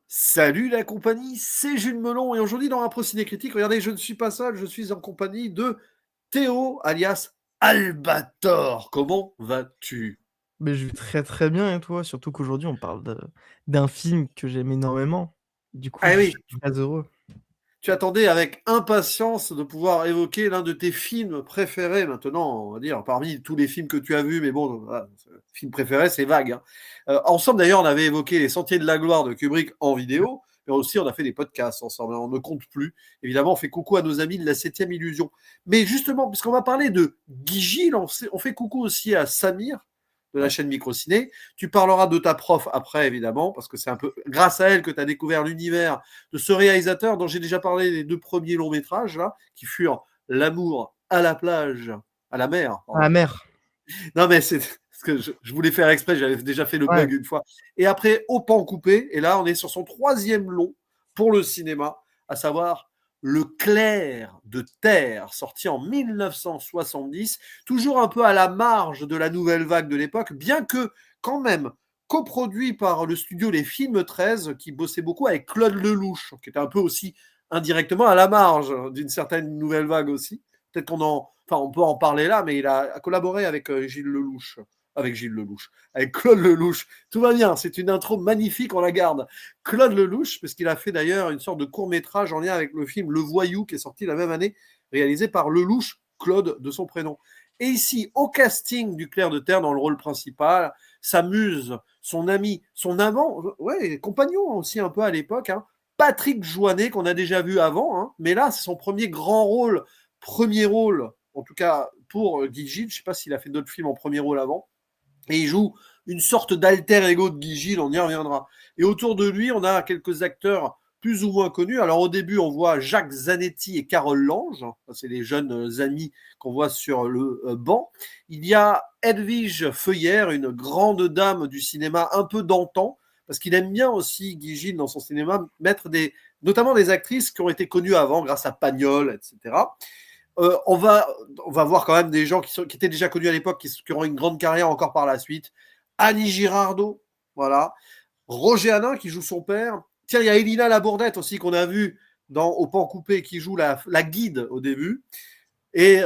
Salut la compagnie, c'est Jules Melon et aujourd'hui dans Impro Ciné Critique, regardez, je ne suis pas seul, je suis en compagnie de Théo alias Albator. Comment vas-tu? Mais je vais très très bien et toi, surtout qu'aujourd'hui on parle d'un film que j'aime énormément. Du coup, Ah je suis oui, très heureux. tu attendais avec impatience de pouvoir évoquer l'un de tes films préférés maintenant, on va dire, parmi tous les films que tu as vus, mais bon, voilà, film préféré, c'est vague, hein. Ensemble d'ailleurs, on avait évoqué Les Sentiers de la Gloire de Kubrick en vidéo, mais aussi on a fait des podcasts ensemble, hein, on ne compte plus. Évidemment, on fait coucou à nos amis de la 7e Illusion. Mais justement, puisqu'on va parler de Guy Gilles, on fait coucou aussi à Samir de la Ouais. chaîne Microciné. Tu parleras de ta prof après, évidemment, parce que c'est un peu grâce à elle que tu as découvert l'univers de ce réalisateur dont j'ai déjà parlé des 2 premiers longs métrages, là, qui furent L'amour à la plage, à la mer, À la pardon. mer. Non, mais c'est ce que je voulais faire exprès, j'avais déjà fait le Ouais. bug une fois. Et après, Au pan coupé, et là, on est sur son 3e long pour le cinéma, à savoir Le clair de terre, sorti en 1970, toujours un peu à la marge de la nouvelle vague de l'époque, bien que quand même coproduit par le studio Les Films 13, qui bossait beaucoup avec Claude Lelouch, qui était un peu aussi indirectement à la marge d'une certaine nouvelle vague aussi. Peut-être on peut en parler là, mais il a collaboré avec Gilles Lelouch, avec Claude Lelouch. Tout va bien, c'est une intro magnifique, on la garde. Claude Lelouch, parce qu'il a fait d'ailleurs une sorte de court métrage en lien avec le film Le Voyou, qui est sorti la même année, réalisé par Lelouch, Claude de son prénom. Et ici, au casting du Clair de Terre, dans le rôle principal, sa muse, son ami, son amant, ouais, compagnon aussi un peu à l'époque, hein, Patrick Joinet, qu'on a déjà vu avant, hein, mais là, c'est son premier rôle, en tout cas pour Guy Gilles. Je ne sais pas s'il a fait d'autres films en premier rôle avant. Et il joue une sorte d'alter ego de Guy Gilles, on y reviendra. Et autour de lui, on a quelques acteurs plus ou moins connus. Alors au début, on voit Jacques Zanetti et Carole Lange. C'est les jeunes amis qu'on voit sur le banc. Il y a Edwige Feuillère, une grande dame du cinéma un peu d'antan, parce qu'il aime bien aussi, Guy Gilles, dans son cinéma, mettre notamment des actrices qui ont été connues avant, grâce à Pagnol, etc. Euh, on, va, on va voir quand même des gens qui étaient déjà connus à l'époque, qui auront une grande carrière encore par la suite. Annie Girardot, voilà. Roger Hanin qui joue son père. Tiens, il y a Elina Labourdette aussi qu'on a vu dans Au pan coupé qui joue la guide au début. Et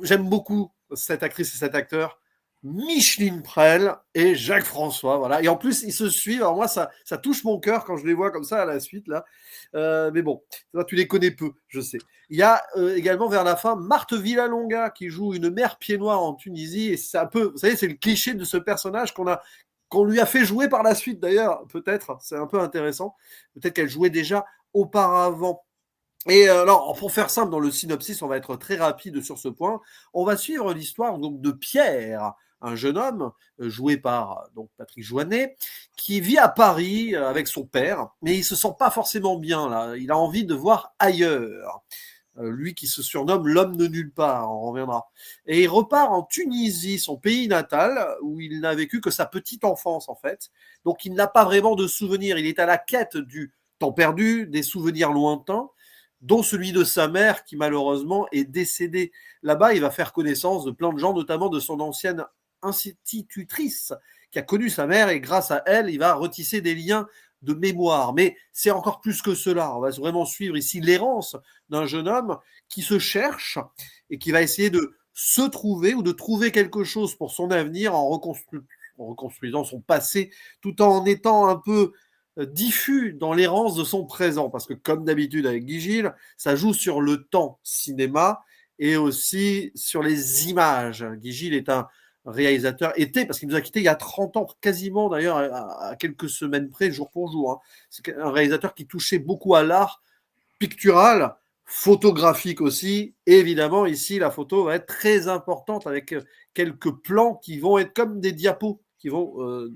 j'aime beaucoup cette actrice et cet acteur. Micheline Prel et Jacques François, voilà. Et en plus, ils se suivent. Alors moi, ça touche mon cœur quand je les vois comme ça à la suite, là. Mais bon, tu les connais peu, je sais. Il y a également vers la fin Marthe Villalonga qui joue une mère pied noir en Tunisie. Et c'est un peu, vous savez, c'est le cliché de ce personnage qu'on lui a fait jouer par la suite d'ailleurs, peut-être. C'est un peu intéressant. Peut-être qu'elle jouait déjà auparavant. Et alors, pour faire simple dans le synopsis, on va être très rapide sur ce point. On va suivre l'histoire donc de Pierre, un jeune homme joué par donc Patrick Joinet, qui vit à Paris avec son père, mais il se sent pas forcément bien là. Il a envie de voir ailleurs. Lui qui se surnomme l'homme de nulle part, on reviendra. Et il repart en Tunisie, son pays natal, où il n'a vécu que sa petite enfance en fait. Donc il n'a pas vraiment de souvenirs. Il est à la quête du temps perdu, des souvenirs lointains, dont celui de sa mère qui malheureusement est décédée. Là-bas, il va faire connaissance de plein de gens, notamment de son ancienne institutrice qui a connu sa mère et grâce à elle, il va retisser des liens de mémoire. Mais c'est encore plus que cela. On va vraiment suivre ici l'errance d'un jeune homme qui se cherche et qui va essayer de se trouver ou de trouver quelque chose pour son avenir en reconstruisant son passé tout en étant un peu diffus dans l'errance de son présent. Parce que comme d'habitude avec Guy Gilles, ça joue sur le temps cinéma et aussi sur les images. Guy Gilles est un réalisateur, parce qu'il nous a quittés il y a 30 ans, quasiment d'ailleurs, à quelques semaines près, jour pour jour. Hein. C'est un réalisateur qui touchait beaucoup à l'art pictural, photographique aussi. Et évidemment, ici, la photo va être très importante avec quelques plans qui vont être comme des diapos qui vont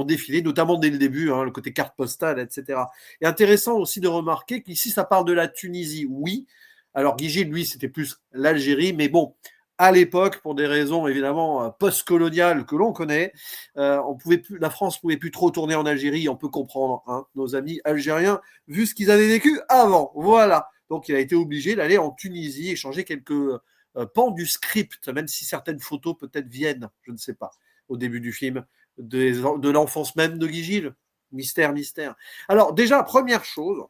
défiler, notamment dès le début, hein, le côté carte postale, etc. Et intéressant aussi de remarquer qu'ici, ça parle de la Tunisie, oui. Alors, Guy Gilles, lui, c'était plus l'Algérie, mais bon, à l'époque, pour des raisons évidemment post-coloniales que l'on connaît, la France pouvait plus trop tourner en Algérie, on peut comprendre, hein, nos amis algériens, vu ce qu'ils avaient vécu avant. Voilà. Donc il a été obligé d'aller en Tunisie et changer quelques pans du script, même si certaines photos peut-être viennent, je ne sais pas, au début du film, de l'enfance même de Guy Gilles. Mystère, mystère. Alors déjà, première chose,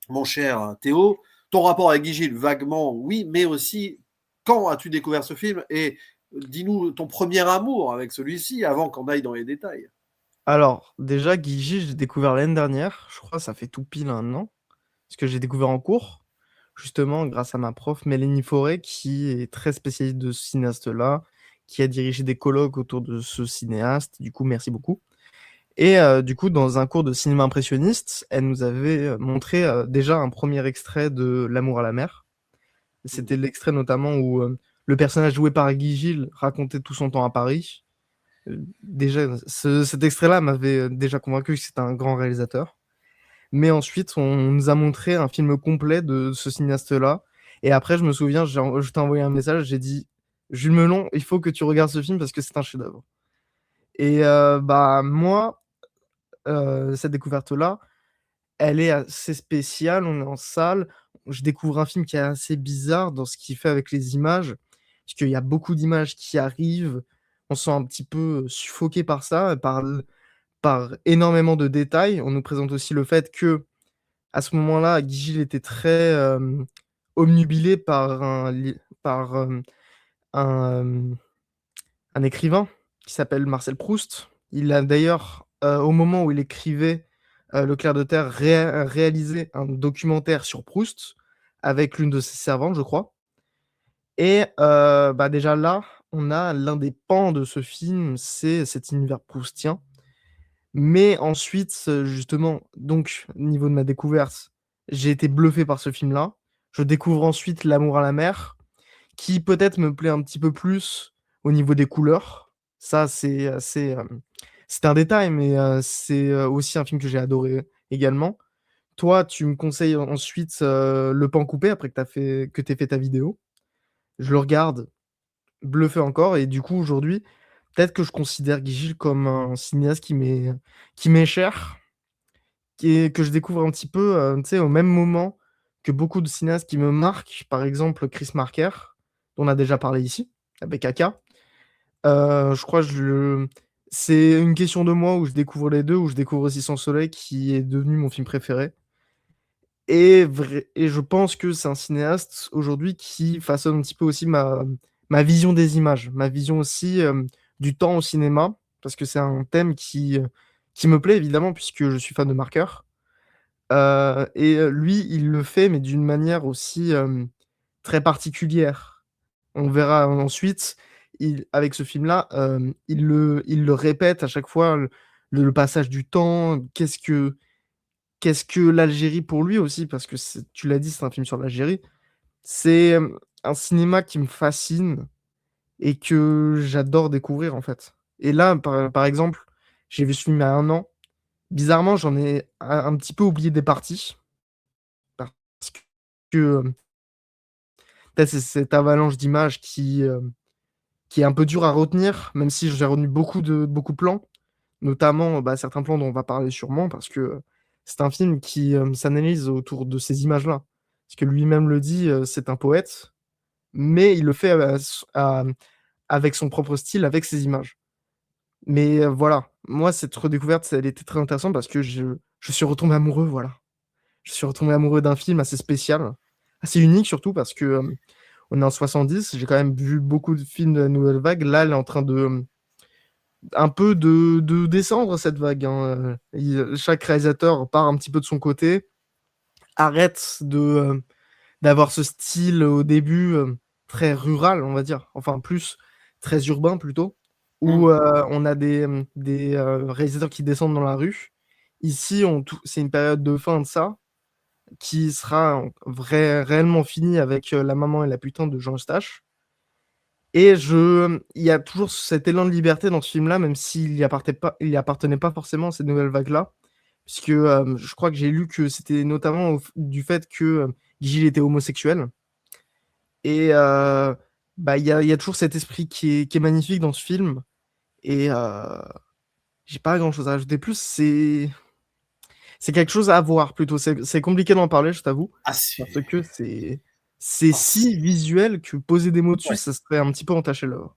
mon cher Théo, ton rapport avec Guy Gilles, vaguement, oui, mais aussi, quand as-tu découvert ce film? Et dis-nous ton premier amour avec celui-ci, avant qu'on aille dans les détails. Alors, déjà, Guigi, j'ai découvert l'année dernière. Je crois que ça fait tout pile un an. Parce que j'ai découvert en cours, justement, grâce à ma prof Mélanie Fauré, qui est très spécialiste de ce cinéaste-là, qui a dirigé des colloques autour de ce cinéaste. Du coup, merci beaucoup. Et du coup, dans un cours de cinéma impressionniste, elle nous avait montré déjà un premier extrait de L'amour à la mer. C'était l'extrait notamment où le personnage joué par Guy Gilles racontait tout son temps à Paris. Déjà, cet extrait-là m'avait déjà convaincu que c'était un grand réalisateur. Mais ensuite, on nous a montré un film complet de ce cinéaste-là. Et après, je me souviens, je t'ai envoyé un message, j'ai dit, Jules Melon, il faut que tu regardes ce film parce que c'est un chef-d'œuvre. Et bah moi, cette découverte-là, elle est assez spéciale. On est en salle, je découvre un film qui est assez bizarre dans ce qu'il fait avec les images, parce qu'il y a beaucoup d'images qui arrivent. On se sent un petit peu suffoqué par ça, par énormément de détails. On nous présente aussi le fait que à ce moment-là, Guy Gilles était très obnubilé par un, un écrivain qui s'appelle Marcel Proust. Il a d'ailleurs, au moment où il écrivait Le Clair de Terre, réalisé un documentaire sur Proust avec l'une de ses servantes, je crois. Et bah déjà là, on a l'un des pans de ce film, c'est cet univers proustien. Mais ensuite, justement, donc, niveau de ma découverte, j'ai été bluffé par ce film-là. Je découvre ensuite L'amour à la mer, qui peut-être me plaît un petit peu plus au niveau des couleurs. Ça, c'est un détail, mais c'est aussi un film que j'ai adoré également. Toi, tu me conseilles ensuite Le Pan coupé après que tu fait ta vidéo. Je le regarde, bluffé encore, et du coup, aujourd'hui, peut-être que je considère Guy Gilles comme un cinéaste qui m'est cher, que je découvre un petit peu, tu sais, au même moment que beaucoup de cinéastes qui me marquent, par exemple Chris Marker, dont on a déjà parlé ici, avec Aka. Je crois que c'est une question de moi où je découvre les deux, où je découvre aussi Sans Soleil, qui est devenu mon film préféré. Et je pense que c'est un cinéaste aujourd'hui qui façonne un petit peu aussi ma vision des images, ma vision aussi du temps au cinéma, parce que c'est un thème qui me plaît évidemment, puisque je suis fan de Marker. Et lui, il le fait, mais d'une manière aussi très particulière. On verra ensuite, avec ce film-là, il le répète à chaque fois, le passage du temps, qu'est-ce que l'Algérie pour lui aussi, parce que tu l'as dit, c'est un film sur l'Algérie. C'est un cinéma qui me fascine et que j'adore découvrir en fait. Et là, par exemple, j'ai vu ce film il y a un an. Bizarrement, j'en ai un petit peu oublié des parties. Parce que tu c'est cette avalanche d'images qui est un peu dur à retenir, même si j'ai retenu beaucoup de plans, notamment bah, certains plans dont on va parler sûrement, parce que c'est un film qui s'analyse autour de ces images-là. Parce que lui-même le dit, c'est un poète, mais il le fait avec son propre style, avec ses images. Mais voilà, moi, cette redécouverte, elle était très intéressante parce que je suis retombé amoureux, voilà. Je suis retombé amoureux d'un film assez spécial, assez unique surtout parce que on est en 70, j'ai quand même vu beaucoup de films de la nouvelle vague. Là, elle est en train de un peu de descendre cette vague, hein. Chaque réalisateur part un petit peu de son côté, arrête d'avoir ce style au début très rural, on va dire, enfin plus très urbain plutôt, où on a des réalisateurs qui descendent dans la rue. Ici, c'est une période de fin de ça, qui sera réellement finie avec La maman et la putain de Jean Eustache. Et il y a toujours cet élan de liberté dans ce film-là, même s'il y appartenait pas forcément à cette nouvelle vague-là. Puisque je crois que j'ai lu que c'était notamment du fait que Gilles était homosexuel. Et bah, il y a toujours cet esprit qui est magnifique dans ce film. Et j'ai pas grand-chose à ajouter plus. C'est quelque chose à voir plutôt. C'est compliqué d'en parler, je t'avoue. Ah, Parce que c'est si visuel que poser des mots dessus, ouais. ça serait un petit peu entacher l'œuvre.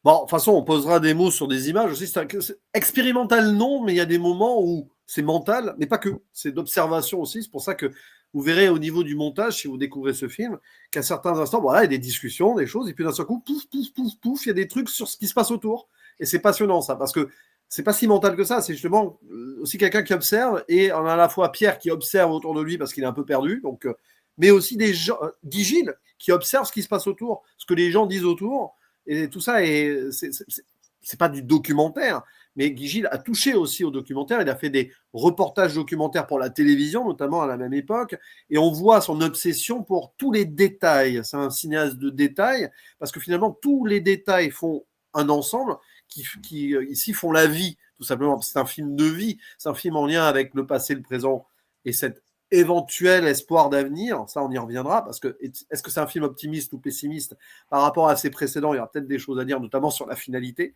Bon, de toute façon, on posera des mots sur des images aussi. C'est expérimental, non, mais il y a des moments où c'est mental, mais pas que. C'est d'observation aussi. C'est pour ça que vous verrez au niveau du montage, si vous découvrez ce film, qu'à certains instants, voilà, il y a des discussions, des choses, et puis d'un seul coup, pouf, pouf, pouf, pouf, il y a des trucs sur ce qui se passe autour. Et c'est passionnant, ça, parce que c'est pas si mental que ça. C'est justement aussi quelqu'un qui observe, et on a à la fois Pierre qui observe autour de lui parce qu'il est un peu perdu, donc, mais aussi des gens, dit Gilles, qui observe ce qui se passe autour, ce que les gens disent autour, et tout ça, et c'est pas du documentaire, mais Guy Gilles a touché aussi au documentaire. Il a fait des reportages documentaires pour la télévision, notamment à la même époque, et on voit son obsession pour tous les détails. C'est un cinéaste de détails, parce que finalement, tous les détails font un ensemble qui ici font la vie, tout simplement. C'est un film de vie, c'est un film en lien avec le passé, le présent et cet éventuel espoir d'avenir. Ça, on y reviendra, parce que est-ce que c'est un film optimiste ou pessimiste par rapport à ses précédents? Il y aura peut-être des choses à dire, notamment sur la finalité.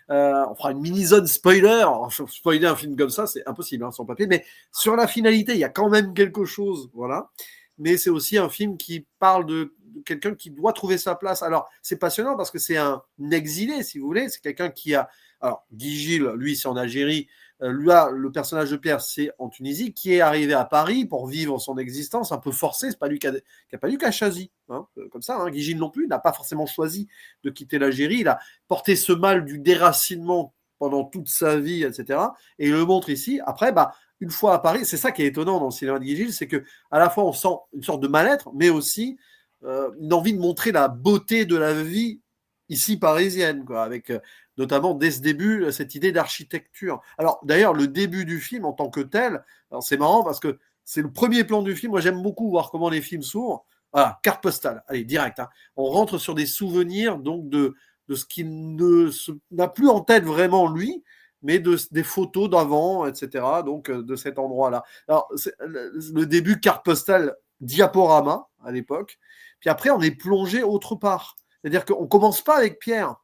On fera une mini-zone spoiler. Spoiler un film comme ça, c'est impossible, hein, sur papier. Mais sur la finalité, il y a quand même quelque chose. Voilà. Mais c'est aussi un film qui parle de quelqu'un qui doit trouver sa place. Alors, c'est passionnant parce que c'est un exilé, si vous voulez. C'est quelqu'un qui a... Alors, Guy Gilles, lui, c'est en Algérie. Là, le personnage de Pierre, c'est en Tunisie, qui est arrivé à Paris pour vivre son existence un peu forcée. C'est pas lui qui a pas lui qui a choisi, hein, comme ça. Hein. Guy Gilles non plus, il n'a pas forcément choisi de quitter l'Algérie. Il a porté ce mal du déracinement pendant toute sa vie, etc. Et il le montre ici. Après, bah, une fois à Paris, c'est ça qui est étonnant dans le cinéma de Guy Gilles, c'est que à la fois on sent une sorte de mal-être, mais aussi une envie de montrer la beauté de la vie ici parisienne, quoi, avec notamment dès ce début cette idée d'architecture. Alors d'ailleurs, le début du film en tant que tel, c'est marrant parce que c'est le premier plan du film. Moi, j'aime beaucoup voir comment les films s'ouvrent. Voilà, carte postale, allez, direct. Hein. On rentre sur des souvenirs donc de ce qui n'a plus en tête vraiment lui, mais des photos d'avant, etc. Donc de cet endroit-là. Alors, le début, carte postale, diaporama à l'époque. Puis après, on est plongé autre part. C'est-à-dire qu'on ne commence pas avec Pierre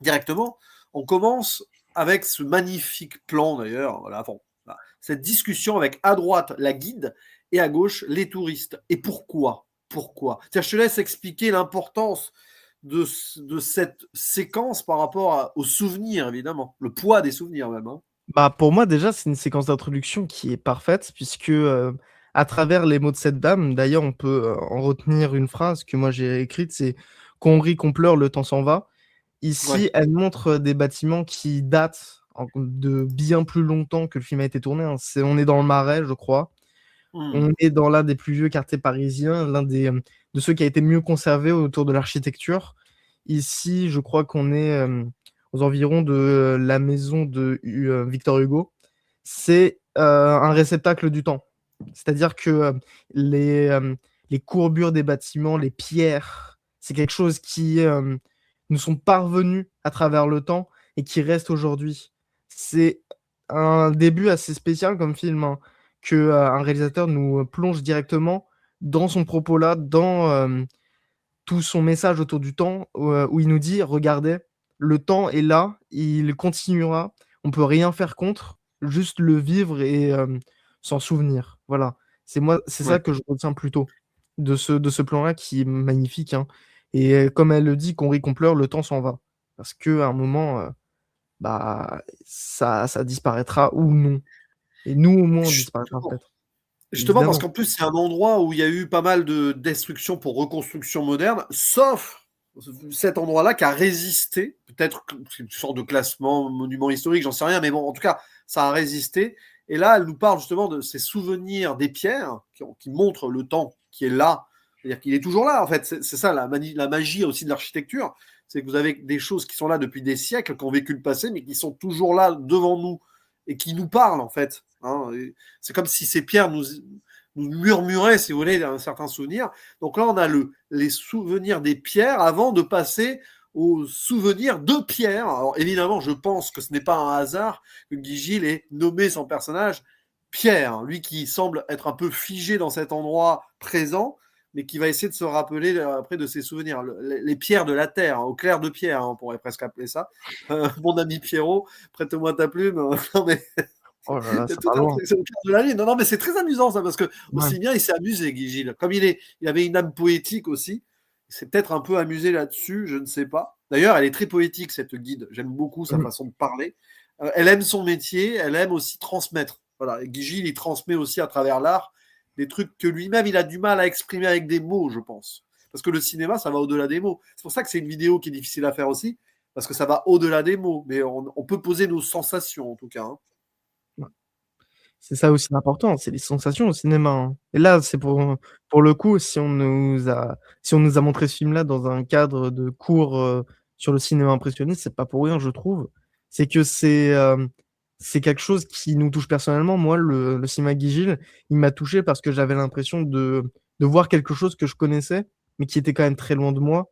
directement, on commence avec ce magnifique plan d'ailleurs, voilà, bon, voilà. Cette discussion avec à droite la guide et à gauche les touristes. Et pourquoi? Pourquoi? Tiens, je te laisse expliquer l'importance de cette séquence par rapport aux souvenirs, évidemment. Le poids des souvenirs même. Hein. Bah, pour moi, déjà, c'est une séquence d'introduction qui est parfaite, puisque à travers les mots de cette dame, d'ailleurs, on peut en retenir une phrase que moi j'ai écrite, c'est qu'on rit, qu'on pleure, le temps s'en va. Ici, Ouais. elle montre des bâtiments qui datent de bien plus longtemps que le film a été tourné. Hein. On est dans le Marais, je crois. On est dans l'un des plus vieux quartiers parisiens, l'un de ceux qui a été mieux conservé autour de l'architecture. Ici, je crois qu'on est aux environs de la maison de Victor Hugo. C'est un réceptacle du temps. C'est-à-dire que les courbures des bâtiments, les pierres, c'est quelque chose qui nous sont parvenus à travers le temps et qui reste aujourd'hui. C'est un début assez spécial comme film, hein, que un réalisateur nous plonge directement dans son propos là, dans tout son message autour du temps, où il nous dit: «Regardez, le temps est là, il continuera, on peut rien faire contre, juste le vivre et s'en souvenir». Voilà, c'est ça Ouais. que je retiens plutôt de ce plan-là qui est magnifique, hein, et comme elle le dit: «Qu'on rit, qu'on pleure, le temps s'en va». Parce qu'à un moment, bah, ça disparaîtra ou non, et nous, au moins, on disparaîtra Justement, peut-être. justement parce Évidemment. qu'en plus, c'est un endroit où il y a eu pas mal de destruction pour reconstruction moderne, sauf cet endroit-là qui a résisté. Peut-être que c'est une sorte de classement, monument historique, j'en sais rien, mais bon, en tout cas, ça a résisté. Et là, elle nous parle justement de ces souvenirs des pierres qui montrent le temps qui est là. C'est-à-dire qu'il est toujours là, en fait. C'est ça la magie aussi de l'architecture. C'est que vous avez des choses qui sont là depuis des siècles, qui ont vécu le passé, mais qui sont toujours là devant nous et qui nous parlent, en fait. Hein. C'est comme si ces pierres nous murmuraient, si vous voulez, un certain souvenir. Donc là, on a les souvenirs des pierres avant de passer aux souvenirs de Pierre. Alors évidemment, je pense que ce n'est pas un hasard que Guy Gilles ait nommé son personnage Pierre, lui qui semble être un peu figé dans cet endroit présent, mais qui va essayer de se rappeler après de ses souvenirs. Les pierres de la terre, hein, au clair de pierre, hein, on pourrait presque appeler ça. Mon ami Pierrot, prête-moi ta plume. Non, mais Oh là là, il y a ça tout va un loin. truc, c'est au cœur de la ligne. Non, non, mais c'est très amusant ça, parce que Ouais. aussi bien il s'est amusé, Guy Gilles. Comme il avait une âme poétique aussi, il s'est peut-être un peu amusé là-dessus, je ne sais pas. D'ailleurs, elle est très poétique, cette guide. J'aime beaucoup sa Mmh. façon de parler. Elle aime son métier, elle aime aussi transmettre. Voilà. Et Guy Gilles, il transmet aussi à travers l'art des trucs que lui-même, il a du mal à exprimer avec des mots, je pense. Parce que le cinéma, ça va au-delà des mots. C'est pour ça que c'est une vidéo qui est difficile à faire aussi, parce que ça va au-delà des mots. Mais on peut poser nos sensations, en tout cas, hein. Ouais. C'est ça aussi l'important, c'est les sensations au cinéma, hein. Et là, c'est pour le coup, si on nous a montré ce film-là dans un cadre de cours, sur le cinéma impressionniste, c'est pas pour rien, je trouve. C'est que c'est quelque chose qui nous touche personnellement. Moi, le cinéma Guy Gilles, il m'a touché parce que j'avais l'impression de voir quelque chose que je connaissais, mais qui était quand même très loin de moi.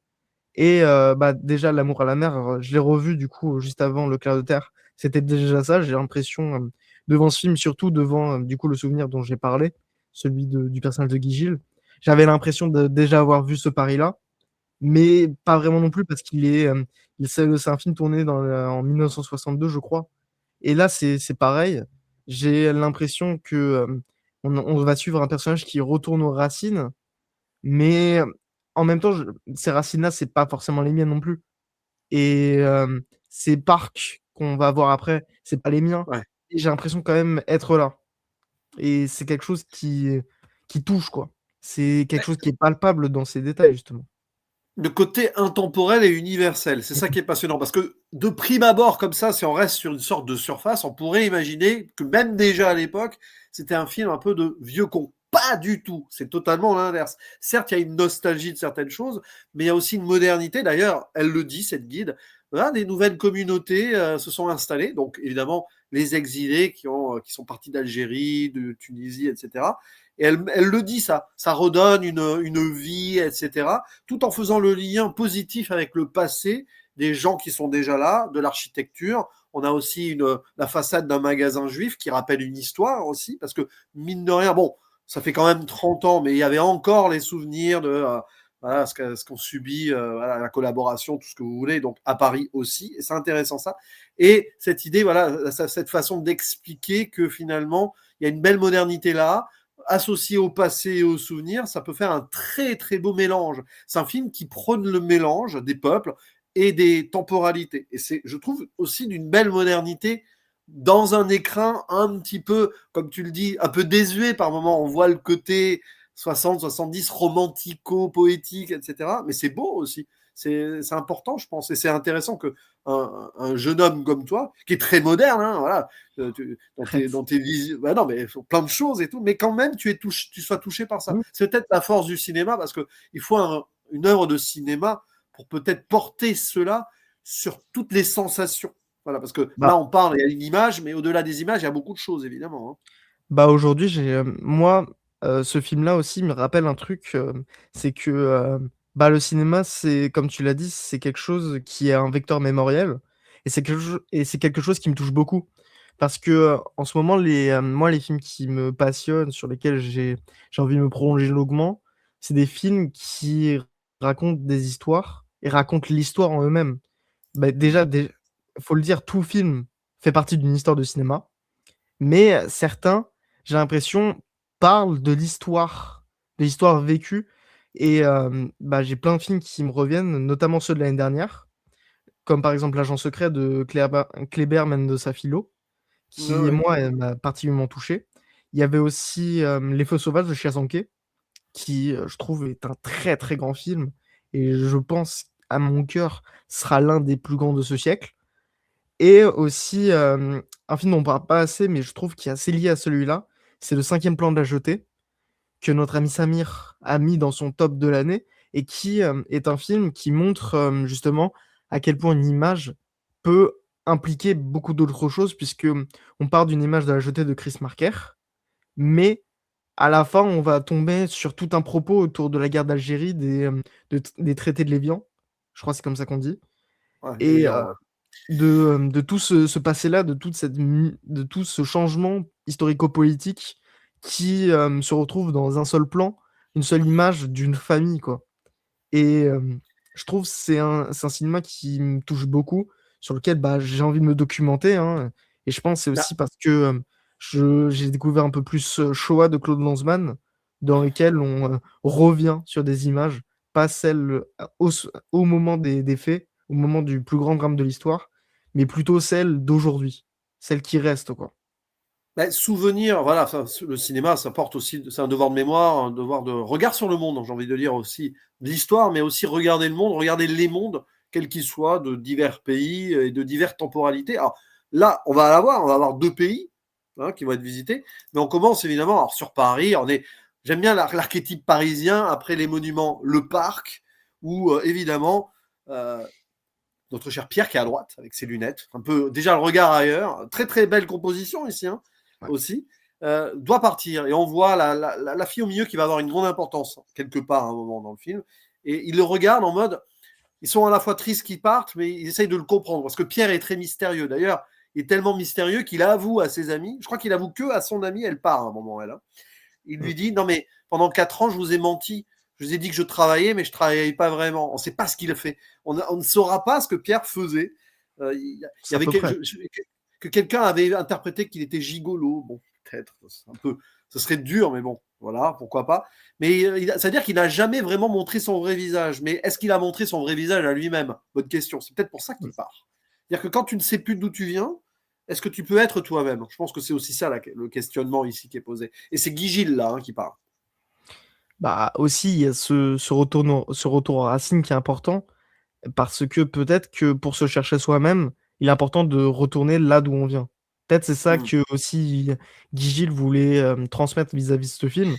Et bah, déjà, L'amour à la mer, je l'ai revu du coup juste avant Le Clair de terre. C'était déjà ça. J'ai l'impression, devant ce film, surtout devant du coup le souvenir dont j'ai parlé, celui du personnage de Guy Gilles, j'avais l'impression de déjà avoir vu ce Paris-là, mais pas vraiment non plus parce c'est un film tourné en 1962, je crois. Et là, c'est pareil. J'ai l'impression que on va suivre un personnage qui retourne aux racines, mais en même temps, ces racines-là, c'est pas forcément les miennes non plus. Et ces parcs qu'on va voir après, c'est pas les miens. Ouais. Et j'ai l'impression quand même être là. Et c'est quelque chose qui touche, quoi. C'est quelque chose qui est palpable dans ces détails, justement. Le côté intemporel et universel, c'est ça qui est passionnant. Parce que de prime abord, comme ça, si on reste sur une sorte de surface, on pourrait imaginer que même déjà à l'époque, c'était un film un peu de vieux con. Pas du tout, c'est totalement l'inverse. Certes, il y a une nostalgie de certaines choses, mais il y a aussi une modernité. D'ailleurs, elle le dit, cette guide. Voilà, des nouvelles communautés se sont installées. Donc, évidemment, les exilés qui sont partis d'Algérie, de Tunisie, etc. Et elle le dit, ça redonne une vie, etc., tout en faisant le lien positif avec le passé des gens qui sont déjà là, de l'architecture. On a aussi la façade d'un magasin juif qui rappelle une histoire aussi, parce que mine de rien, bon, ça fait quand même 30 ans, mais il y avait encore les souvenirs de voilà, ce qu'on subit, voilà, la collaboration, tout ce que vous voulez, donc à Paris aussi, et c'est intéressant ça. Et cette idée, voilà, cette façon d'expliquer que finalement, il y a une belle modernité là, associé au passé et aux souvenirs, ça peut faire un très très beau mélange. C'est un film qui prône le mélange des peuples et des temporalités. Et c'est, je trouve, aussi d'une belle modernité dans un écrin un petit peu, comme tu le dis, un peu désuet par moment. On voit le côté 60-70 romantico-poétique, etc. Mais c'est beau aussi. C'est important, je pense. Et c'est intéressant que un jeune homme comme toi, qui est très moderne, hein, voilà, dans tes visions, bah non, mais plein de choses et tout, mais quand même, tu sois touché par ça. Mmh. C'est peut-être la force du cinéma, parce qu'il faut une œuvre de cinéma pour peut-être porter cela sur toutes les sensations. Voilà, parce que Bah là, on parle, il y a une image, mais au-delà des images, il y a beaucoup de choses, évidemment, hein. Bah, aujourd'hui, moi, ce film-là aussi me rappelle un truc, c'est que, bah, le cinéma, c'est comme tu l'as dit, c'est quelque chose qui est un vecteur mémoriel et c'est quelque chose qui me touche beaucoup. Parce que, en ce moment, moi, les films qui me passionnent, sur lesquels j'ai envie de me prolonger longuement, c'est des films qui racontent des histoires et racontent l'histoire en eux-mêmes. Bah, déjà, faut le dire, tout film fait partie d'une histoire de cinéma. Mais certains, j'ai l'impression, parlent de l'histoire vécue et bah, j'ai plein de films qui me reviennent, notamment ceux de l'année dernière, comme par exemple L'Agent secret de Kléber Mendoza Filho, Ouais, qui ouais. moi, m'a particulièrement touché. Il y avait aussi, Les Feux sauvages de Chiazanke, qui, je trouve est un très, très grand film et je pense, à mon cœur, sera l'un des plus grands de ce siècle. Et aussi, un film dont on parle pas assez, mais je trouve qu'il est assez lié à celui-là, c'est Le Cinquième plan de la jetée, que notre ami Samir a mis dans son top de l'année et qui, est un film qui montre, justement à quel point une image peut impliquer beaucoup d'autres choses puisque, on part d'une image de la jetée de Chris Marker, mais à la fin, on va tomber sur tout un propos autour de la guerre d'Algérie, des traités de l'Évian, je crois que c'est comme ça qu'on dit Ouais, et évidemment, ouais. de tout ce passé-là, de tout ce changement historico-politique qui, se retrouve dans un seul plan, une seule image d'une famille, quoi. Et je trouve c'est un cinéma qui me touche beaucoup, sur lequel, bah, j'ai envie de me documenter, hein, et je pense que c'est Bah, aussi parce que, j'ai découvert un peu plus, Shoah de Claude Lanzmann, dans lequel on, revient sur des images, pas celles, au moment des faits, au moment du plus grand drame de l'histoire, mais plutôt celles d'aujourd'hui, celles qui restent, quoi. Bah, souvenir, voilà, le cinéma, ça porte aussi, c'est un devoir de mémoire, un devoir de regard sur le monde, j'ai envie de dire aussi, de l'histoire, mais aussi regarder le monde, regarder les mondes, quels qu'ils soient, de divers pays et de diverses temporalités. Alors là, on va avoir 2 pays qui vont être visités, mais on commence évidemment alors, sur Paris. J'aime bien l'archétype parisien, après les monuments, le parc, où évidemment, euh, notre cher Pierre qui est à droite avec ses lunettes, un peu déjà le regard ailleurs, très très belle composition ici Ouais. aussi, doit partir et on voit la fille au milieu qui va avoir une grande importance quelque part à un moment dans le film et il le regarde en mode, ils sont à la fois tristes qu'ils partent mais ils essayent de le comprendre parce que Pierre est très mystérieux. D'ailleurs, il est tellement mystérieux qu'il avoue à ses amis, je crois qu'il avoue que à son ami, elle part à un moment elle. Il Mm. lui dit non mais pendant 4 ans je vous ai menti. Je vous ai dit que je travaillais, mais je travaillais pas vraiment. On ne sait pas ce qu'il a fait. On ne saura pas ce que Pierre faisait. Il y C'est à avait peu près. que quelqu'un avait interprété qu'il était gigolo. Bon, peut-être. Ce serait dur, mais bon, voilà, pourquoi pas. Mais c'est-à-dire qu'il n'a jamais vraiment montré son vrai visage. Mais est-ce qu'il a montré son vrai visage à lui-même? Bonne question. C'est peut-être pour ça qu'il part. C'est-à-dire que quand tu ne sais plus d'où tu viens, est-ce que tu peux être toi-même? Je pense que c'est aussi ça le questionnement ici qui est posé. Et c'est Guy Gilles là qui parle. Bah, aussi, il y a ce retour aux racines qui est important, parce que peut-être que pour se chercher soi-même, il est important de retourner là d'où on vient. Peut-être c'est ça Hmm. que aussi Guy Gilles voulait transmettre vis-à-vis de ce film.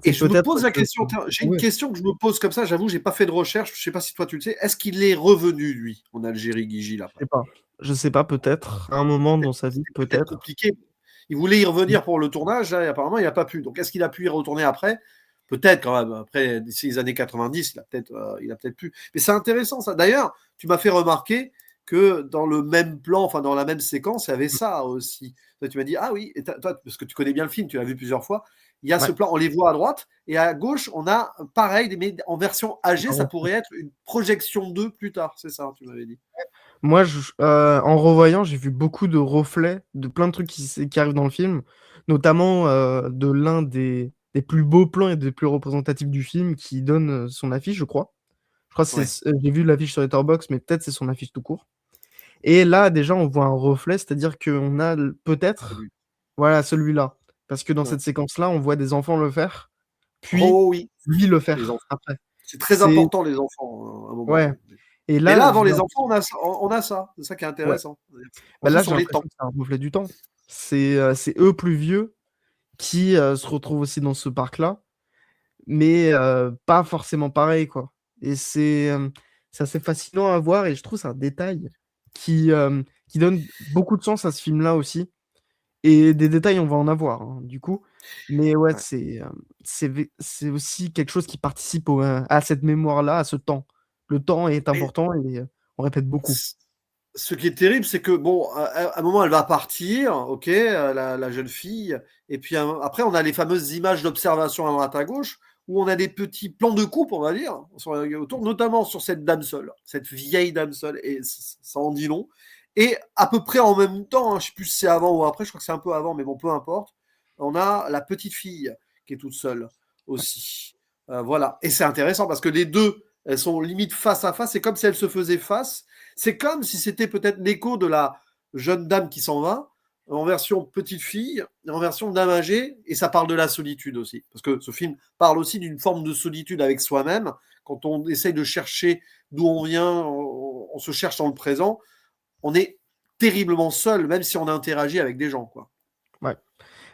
Et C'est je me peut-être pose la que... question, j'ai une Ouais, question que je me pose comme ça, j'avoue, j'ai pas fait de recherche, je sais pas si toi tu le sais. Est-ce qu'il est revenu, lui, en Algérie, Guy Gilles, je sais après? pas. Je sais pas, peut-être. À un moment dans sa vie, C'était peut-être peut-être. compliqué. Il voulait y revenir pour le tournage, là, et apparemment, il n'a pas pu. Donc, est-ce qu'il a pu y retourner après? Peut-être quand même. Après, d'ici les années 90, il a peut-être pu. Mais c'est intéressant, ça. D'ailleurs, tu m'as fait remarquer que dans le même plan, enfin, dans la même séquence, il y avait ça aussi. Toi, tu m'as dit, ah oui, et toi, parce que tu connais bien le film, tu l'as vu plusieurs fois. Il y a ce Ouais. plan, on les voit à droite, et à gauche, on a pareil, mais en version âgée, ça Alors, pourrait être une projection 2 plus tard, c'est ça, tu m'avais dit. moi, en revoyant, j'ai vu beaucoup de reflets de plein de trucs qui arrivent dans le film, notamment de l'un des plus beaux plans et des plus représentatifs du film qui donne son affiche, je crois. Je crois que Ouais, j'ai vu l'affiche sur Letterboxd, mais peut-être c'est son affiche tout court. Et là, déjà, on voit un reflet, c'est-à-dire qu'on a c'est peut-être, lui. voilà, celui-là. Parce que dans Ouais. cette séquence-là, on voit des enfants le faire, puis Oh oui, lui le les faire enfants. après. C'est très C'est, important, les enfants, à un moment. ouais. Ouais. Et Mais là, là, j'ai avant les enfants, l'impression, on a ça. C'est ça qui est ouais. intéressant. On Bah joue là, j'ai sur les temps. l'impression que c'est un reflet du temps. C'est eux plus vieux qui se retrouvent aussi dans ce parc-là, mais pas forcément pareil, quoi. Et c'est assez fascinant à voir, et je trouve que c'est un détail qui donne beaucoup de sens à ce film-là aussi. Et des détails, on va en avoir, hein, du coup. Mais ouais, Ouais. c'est aussi quelque chose qui participe à cette mémoire-là, à ce temps. Le temps est Et important et on répète beaucoup. ce qui est terrible, c'est que, bon, à un moment, elle va partir, ok, la jeune fille. Et puis après, on a les fameuses images d'observation à droite à gauche, où on a des petits plans de coupe, on va dire, autour, notamment sur cette dame seule, cette vieille dame seule. Et ça en dit long. Et à peu près en même temps, je ne sais plus si c'est avant ou après, je crois que c'est un peu avant, mais bon, peu importe, on a la petite fille qui est toute seule aussi. Voilà. Et c'est intéressant parce que les deux, elles sont limite face à face. C'est comme si elles se faisaient face. C'est comme si c'était peut-être l'écho de la jeune dame qui s'en va, en version petite fille, en version dame âgée, et ça parle de la solitude aussi. Parce que ce film parle aussi d'une forme de solitude avec soi-même. Quand on essaye de chercher d'où on vient, on se cherche dans le présent, on est terriblement seul, même si on interagit avec des gens, quoi. Ouais.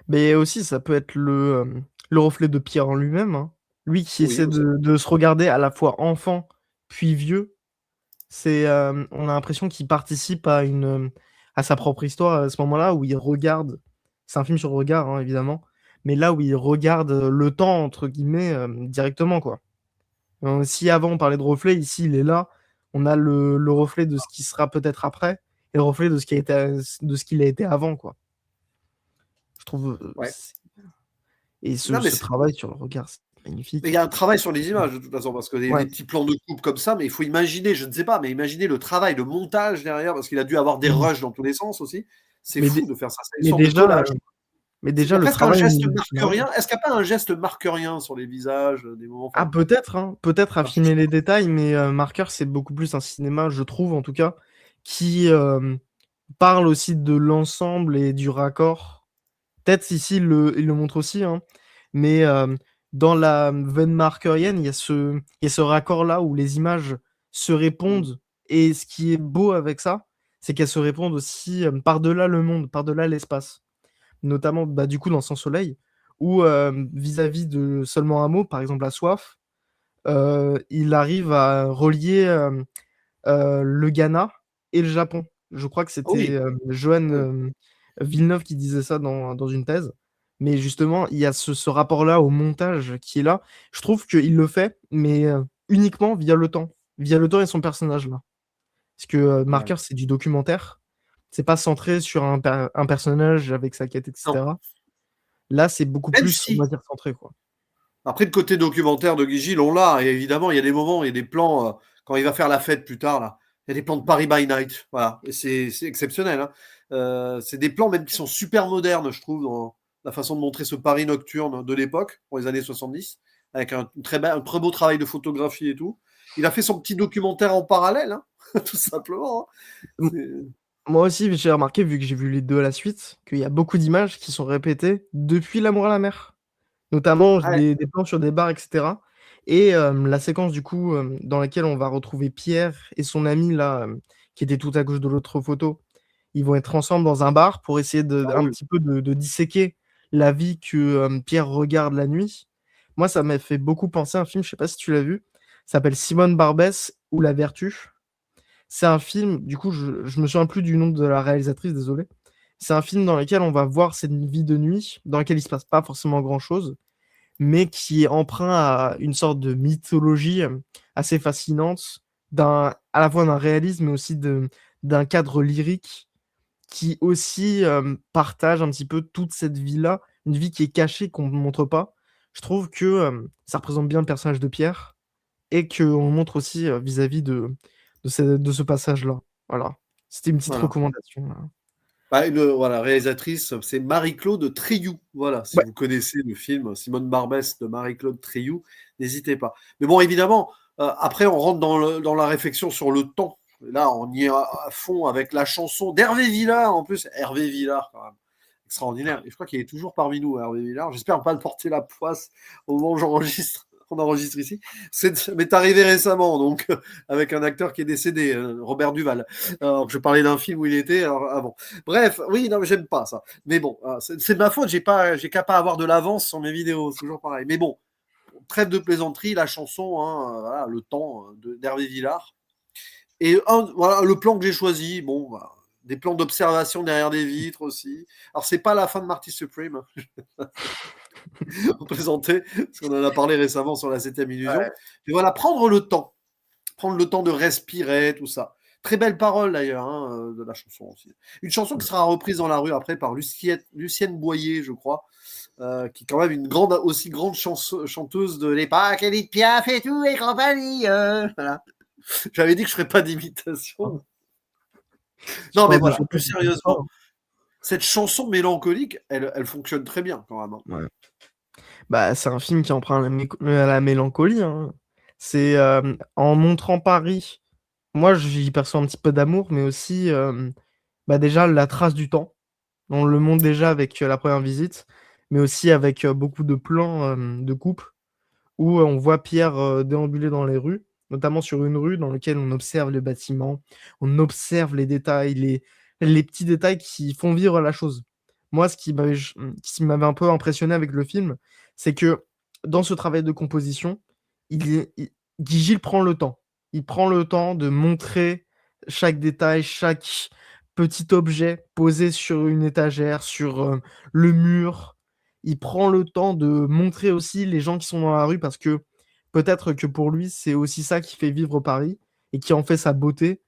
Mais aussi, ça peut être le reflet de Pierre en lui-même, hein. Lui qui Oui, essaie aussi. de se regarder à la fois enfant puis vieux. On a l'impression qu'il participe à sa propre histoire à ce moment-là où il regarde. C'est un film sur le regard, hein, évidemment, mais là où il regarde le temps entre guillemets directement, quoi. Si avant on parlait de reflet, ici il est là. On a le reflet de ce qui sera peut-être après et le reflet de ce qu'il a été avant, quoi. Je trouve. Ouais. Et Non, mais ce travail sur le regard, c'est il magnifique. y a un travail sur les images de toute façon, parce que Ouais. des petits plans de coupe comme ça, mais il faut imaginer, je ne sais pas, mais imaginez le travail, le montage derrière, parce qu'il a dû avoir des Mhm. rushs dans tous les sens aussi. C'est Mais, fou de faire ça, c'est une mais sorte de déjà, collage. Il y a le presque un travail au geste niveau du marque scénario. rien. Est-ce qu'il n'y a pas un geste marque rien sur les visages des moments Ah, forts? peut-être, hein, peut-être à Parce que je filmer les détails, mais Marker, c'est beaucoup plus un cinéma, je trouve en tout cas, qui parle aussi de l'ensemble et du raccord. Peut-être ici, il le montre aussi, hein, mais dans la veine markerienne, il y a ce raccord-là où les images se Mm. répondent. Et ce qui est beau avec ça, c'est qu'elles se répondent aussi par-delà le monde, par-delà l'espace. Notamment, bah, du coup, dans Sans Soleil, où vis-à-vis de Seulement un mot, par exemple, La Soif, il arrive à relier le Ghana et le Japon. Je crois que Ah c'était oui, Johan oui, Villeneuve qui disait ça dans une thèse. Mais justement, il y a ce rapport-là au montage qui est là. Je trouve qu'il le fait, mais uniquement via le temps. Via le temps et son personnage là. Parce que ouais. Marker, c'est du documentaire. C'est pas centré sur un personnage avec sa quête, Non, etc. Là, c'est beaucoup même plus, on va si. dire, centré, quoi. Après, le côté documentaire de Guy Gilles, on l'a. Et évidemment, il y a des moments, il y a des plans, quand il va faire la fête plus tard, là. Il y a des plans de Paris by Night. Voilà. Et c'est exceptionnel, hein. C'est des plans même qui sont super modernes, je trouve, dans la façon de montrer ce Paris nocturne de l'époque, pour les années 70, avec un très beau travail de photographie et tout. Il a fait son petit documentaire en parallèle, hein, tout simplement, hein. M- Moi aussi, j'ai remarqué, vu que j'ai vu les deux à la suite, qu'il y a beaucoup d'images qui sont répétées depuis L'amour à la mer. Notamment Ouais, des plans sur des bars, etc. Et la séquence, du coup, dans laquelle on va retrouver Pierre et son ami, là, qui était tout à gauche de l'autre photo. Ils vont être ensemble dans un bar pour essayer ah un oui, petit peu de disséquer la vie que Pierre regarde la nuit. Moi, ça m'a fait beaucoup penser à un film, je sais pas si tu l'as vu, ça s'appelle Simone Barbès ou La Vertu. C'est un film, du coup, je me souviens plus du nom de la réalisatrice, désolé. C'est un film dans lequel on va voir cette vie de nuit, dans laquelle il se passe pas forcément grand-chose, mais qui est emprunt à une sorte de mythologie assez fascinante, à la fois d'un réalisme, mais aussi d'un cadre lyrique qui aussi partage un petit peu toute cette vie-là, une vie qui est cachée, qu'on ne montre pas. Je trouve que ça représente bien le personnage de Pierre et qu'on montre aussi vis-à-vis de ce passage-là. Voilà. C'était une petite voilà. recommandation, là. Bah, voilà, réalisatrice, c'est Marie-Claude Triou. Voilà, si Ouais, vous connaissez le film Simone Barbès de Marie-Claude Triou, n'hésitez pas. Mais bon, évidemment, après, on rentre dans la réflexion sur le temps. Là, on y est à fond avec la chanson d'Hervé Villard, en plus. Hervé Villard, quand même. Extraordinaire. Et je crois qu'il est toujours parmi nous, Hervé Villard. J'espère pas le porter la poisse au moment où j'enregistre. On enregistre ici. C'est m'est arrivé récemment, donc, avec un acteur qui est décédé, Robert Duval. Alors, je parlais d'un film où il était avant. Bref, oui, non, mais j'aime pas ça. Mais bon, c'est de ma faute, j'ai qu'à pas avoir de l'avance sur mes vidéos, c'est toujours pareil. Mais bon, trêve de plaisanterie, la chanson, hein, voilà, le temps d'Hervé Villard. Et voilà, le plan que j'ai choisi, bon, bah, des plans d'observation derrière des vitres aussi. Alors, c'est pas la fin de Marty Supreme, hein, on plaisantait, parce qu'on en a parlé récemment sur la 7ème illusion. ouais. Mais voilà, prendre le temps de respirer, tout ça. Très belle parole d'ailleurs, hein, de la chanson aussi. Une chanson qui sera reprise dans la rue après par Lucienne Boyer, je crois, qui est quand même une aussi grande chanteuse de l'époque, Edith Piaf et tout, et compagnie. Voilà. J'avais dit que je ferais pas d'imitation. Je Non, mais parle de voilà, chanteur, plus je connais pas, sérieusement, cette chanson mélancolique, elle fonctionne très bien quand même, hein. hein. Ouais. Bah, c'est un film qui emprunte à la mélancolie, hein. C'est en montrant Paris, moi j'y perçois un petit peu d'amour, mais aussi bah, déjà la trace du temps. On le montre déjà avec la première visite, mais aussi avec beaucoup de plans de coupe où on voit Pierre déambuler dans les rues, notamment sur une rue dans laquelle on observe les bâtiments, on observe les détails, les petits détails qui font vivre la chose. Moi, ce qui m'avait un peu impressionné avec le film, c'est que dans ce travail de composition, Guy Gilles prend le temps. Il prend le temps de montrer chaque détail, chaque petit objet posé sur une étagère, sur le mur. Il prend le temps de montrer aussi les gens qui sont dans la rue parce que peut-être que pour lui, c'est aussi ça qui fait vivre Paris et qui en fait sa beauté.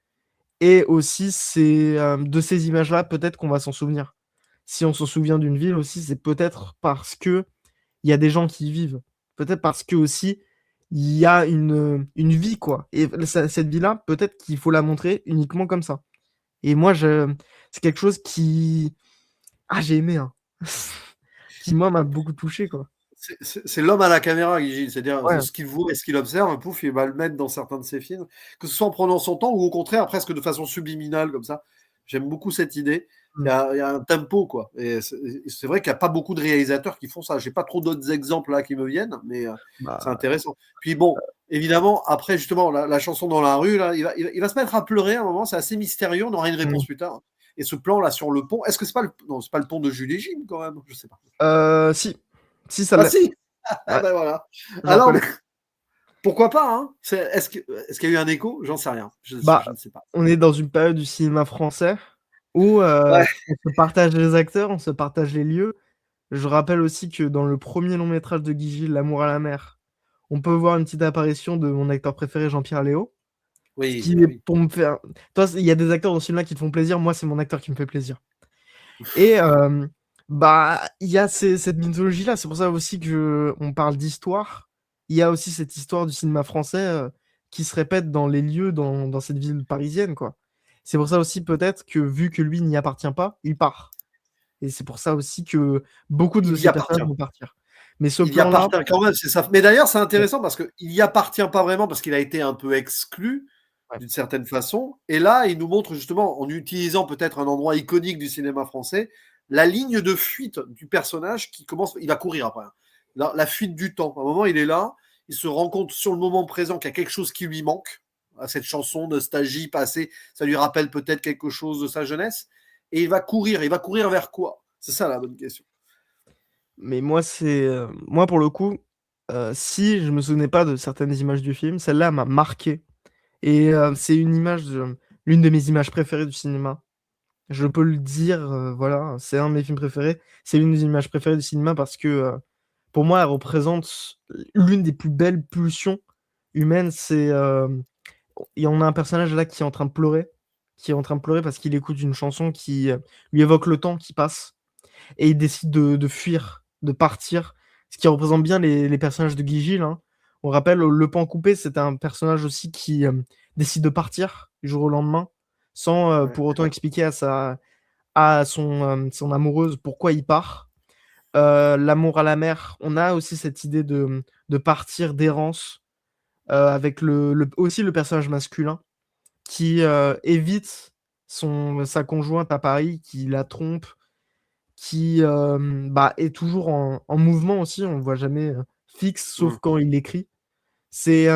Et aussi, c'est de ces images-là, peut-être qu'on va s'en souvenir. Si on s'en souvient d'une ville aussi, c'est peut-être parce que il y a des gens qui y vivent. Peut-être parce que aussi, il y a une vie, quoi. Et cette vie-là, peut-être qu'il faut la montrer uniquement comme ça. Et moi, c'est quelque chose qui... Ah, j'ai aimé, hein. Qui, moi, m'a beaucoup touché, quoi. C'est l'homme à la caméra, Guy Gilles. C'est-à-dire Ouais. ce qu'il voit et ce qu'il observe, pouf, il va le mettre dans certains de ses films, que ce soit en prenant son temps ou au contraire presque de façon subliminale comme ça. J'aime beaucoup cette idée. Mmh. Il y a un tempo, quoi. Et c'est vrai qu'il n'y a pas beaucoup de réalisateurs qui font ça. J'ai pas trop d'autres exemples là qui me viennent, mais c'est Bah, intéressant. Puis bon, évidemment, après justement la chanson dans la rue, là, il va se mettre à pleurer à un moment. C'est assez mystérieux. On aura une mmh. réponse plus tard. Et ce plan là sur le pont, est-ce que c'est pas non, c'est pas le pont de Jules et Jim quand même? Je sais pas. Si. Si, ça Ah l'est. si. Ah Ouais, ben voilà. je Ah non, mais reconnais. pourquoi pas, hein? Est-ce qu'il y a eu un écho? J'en sais rien. Je Bah, ne sais pas. on est dans une période du cinéma français où, Ouais. on se partage les acteurs, on se partage les lieux. Je rappelle aussi que dans le premier long métrage de Guy Gilles, L'amour à la mer, on peut voir une petite apparition de mon acteur préféré, Jean-Pierre Léaud. Ce Oui, qui bah est oui. pour me faire toi, il y a des acteurs dans ce film-là qui te font plaisir, moi, c'est mon acteur qui me fait plaisir. Et bah, il y a cette mythologie-là. C'est pour ça aussi qu'on parle d'histoire. Il y a aussi cette histoire du cinéma français qui se répète dans les lieux, dans cette ville parisienne, quoi. C'est pour ça aussi peut-être que vu que lui n'y appartient pas, il part. Et c'est pour ça aussi que beaucoup de Il y ces personnages appartient. vont partir. Mais ce Il y plan-là, appartient quand même, c'est ça. Mais d'ailleurs, c'est ouais, intéressant parce qu'il y appartient pas vraiment parce qu'il a été un peu exclu ouais. d'une certaine façon. Et là, il nous montre justement, en utilisant peut-être un endroit iconique du cinéma français, la ligne de fuite du personnage qui commence. Il va courir après, hein. La fuite du temps. À un moment, il est là, il se rend compte sur le moment présent qu'il y a quelque chose qui lui manque. À cette chanson, nostalgie, passé, ça lui rappelle peut-être quelque chose de sa jeunesse. Et il va courir. Il va courir vers quoi? C'est ça la bonne question. Mais moi, moi, pour le coup, si je me souvenais pas de certaines images du film, celle-là m'a marqué. Et c'est l'une de mes images préférées du cinéma. Je peux le dire, voilà, c'est un de mes films préférés. C'est l'une des images préférées du cinéma parce que, pour moi, elle représente l'une des plus belles pulsions humaines. Il y en a un personnage là qui est en train de pleurer parce qu'il écoute une chanson qui, lui évoque le temps qui passe et il décide de fuir, de partir, ce qui représente bien les personnages de Guy Gilles, hein. On rappelle, Le Pan coupé, c'était un personnage aussi qui, décide de partir du jour au lendemain, sans, Ouais. pour autant expliquer à son amoureuse pourquoi il part. L'amour à la mer, on a aussi cette idée de partir, d'errance, avec aussi le personnage masculin qui, évite sa conjointe à Paris, qui la trompe, qui, bah, est toujours en mouvement aussi, on le voit jamais, fixe, sauf Mmh. quand il écrit. C'est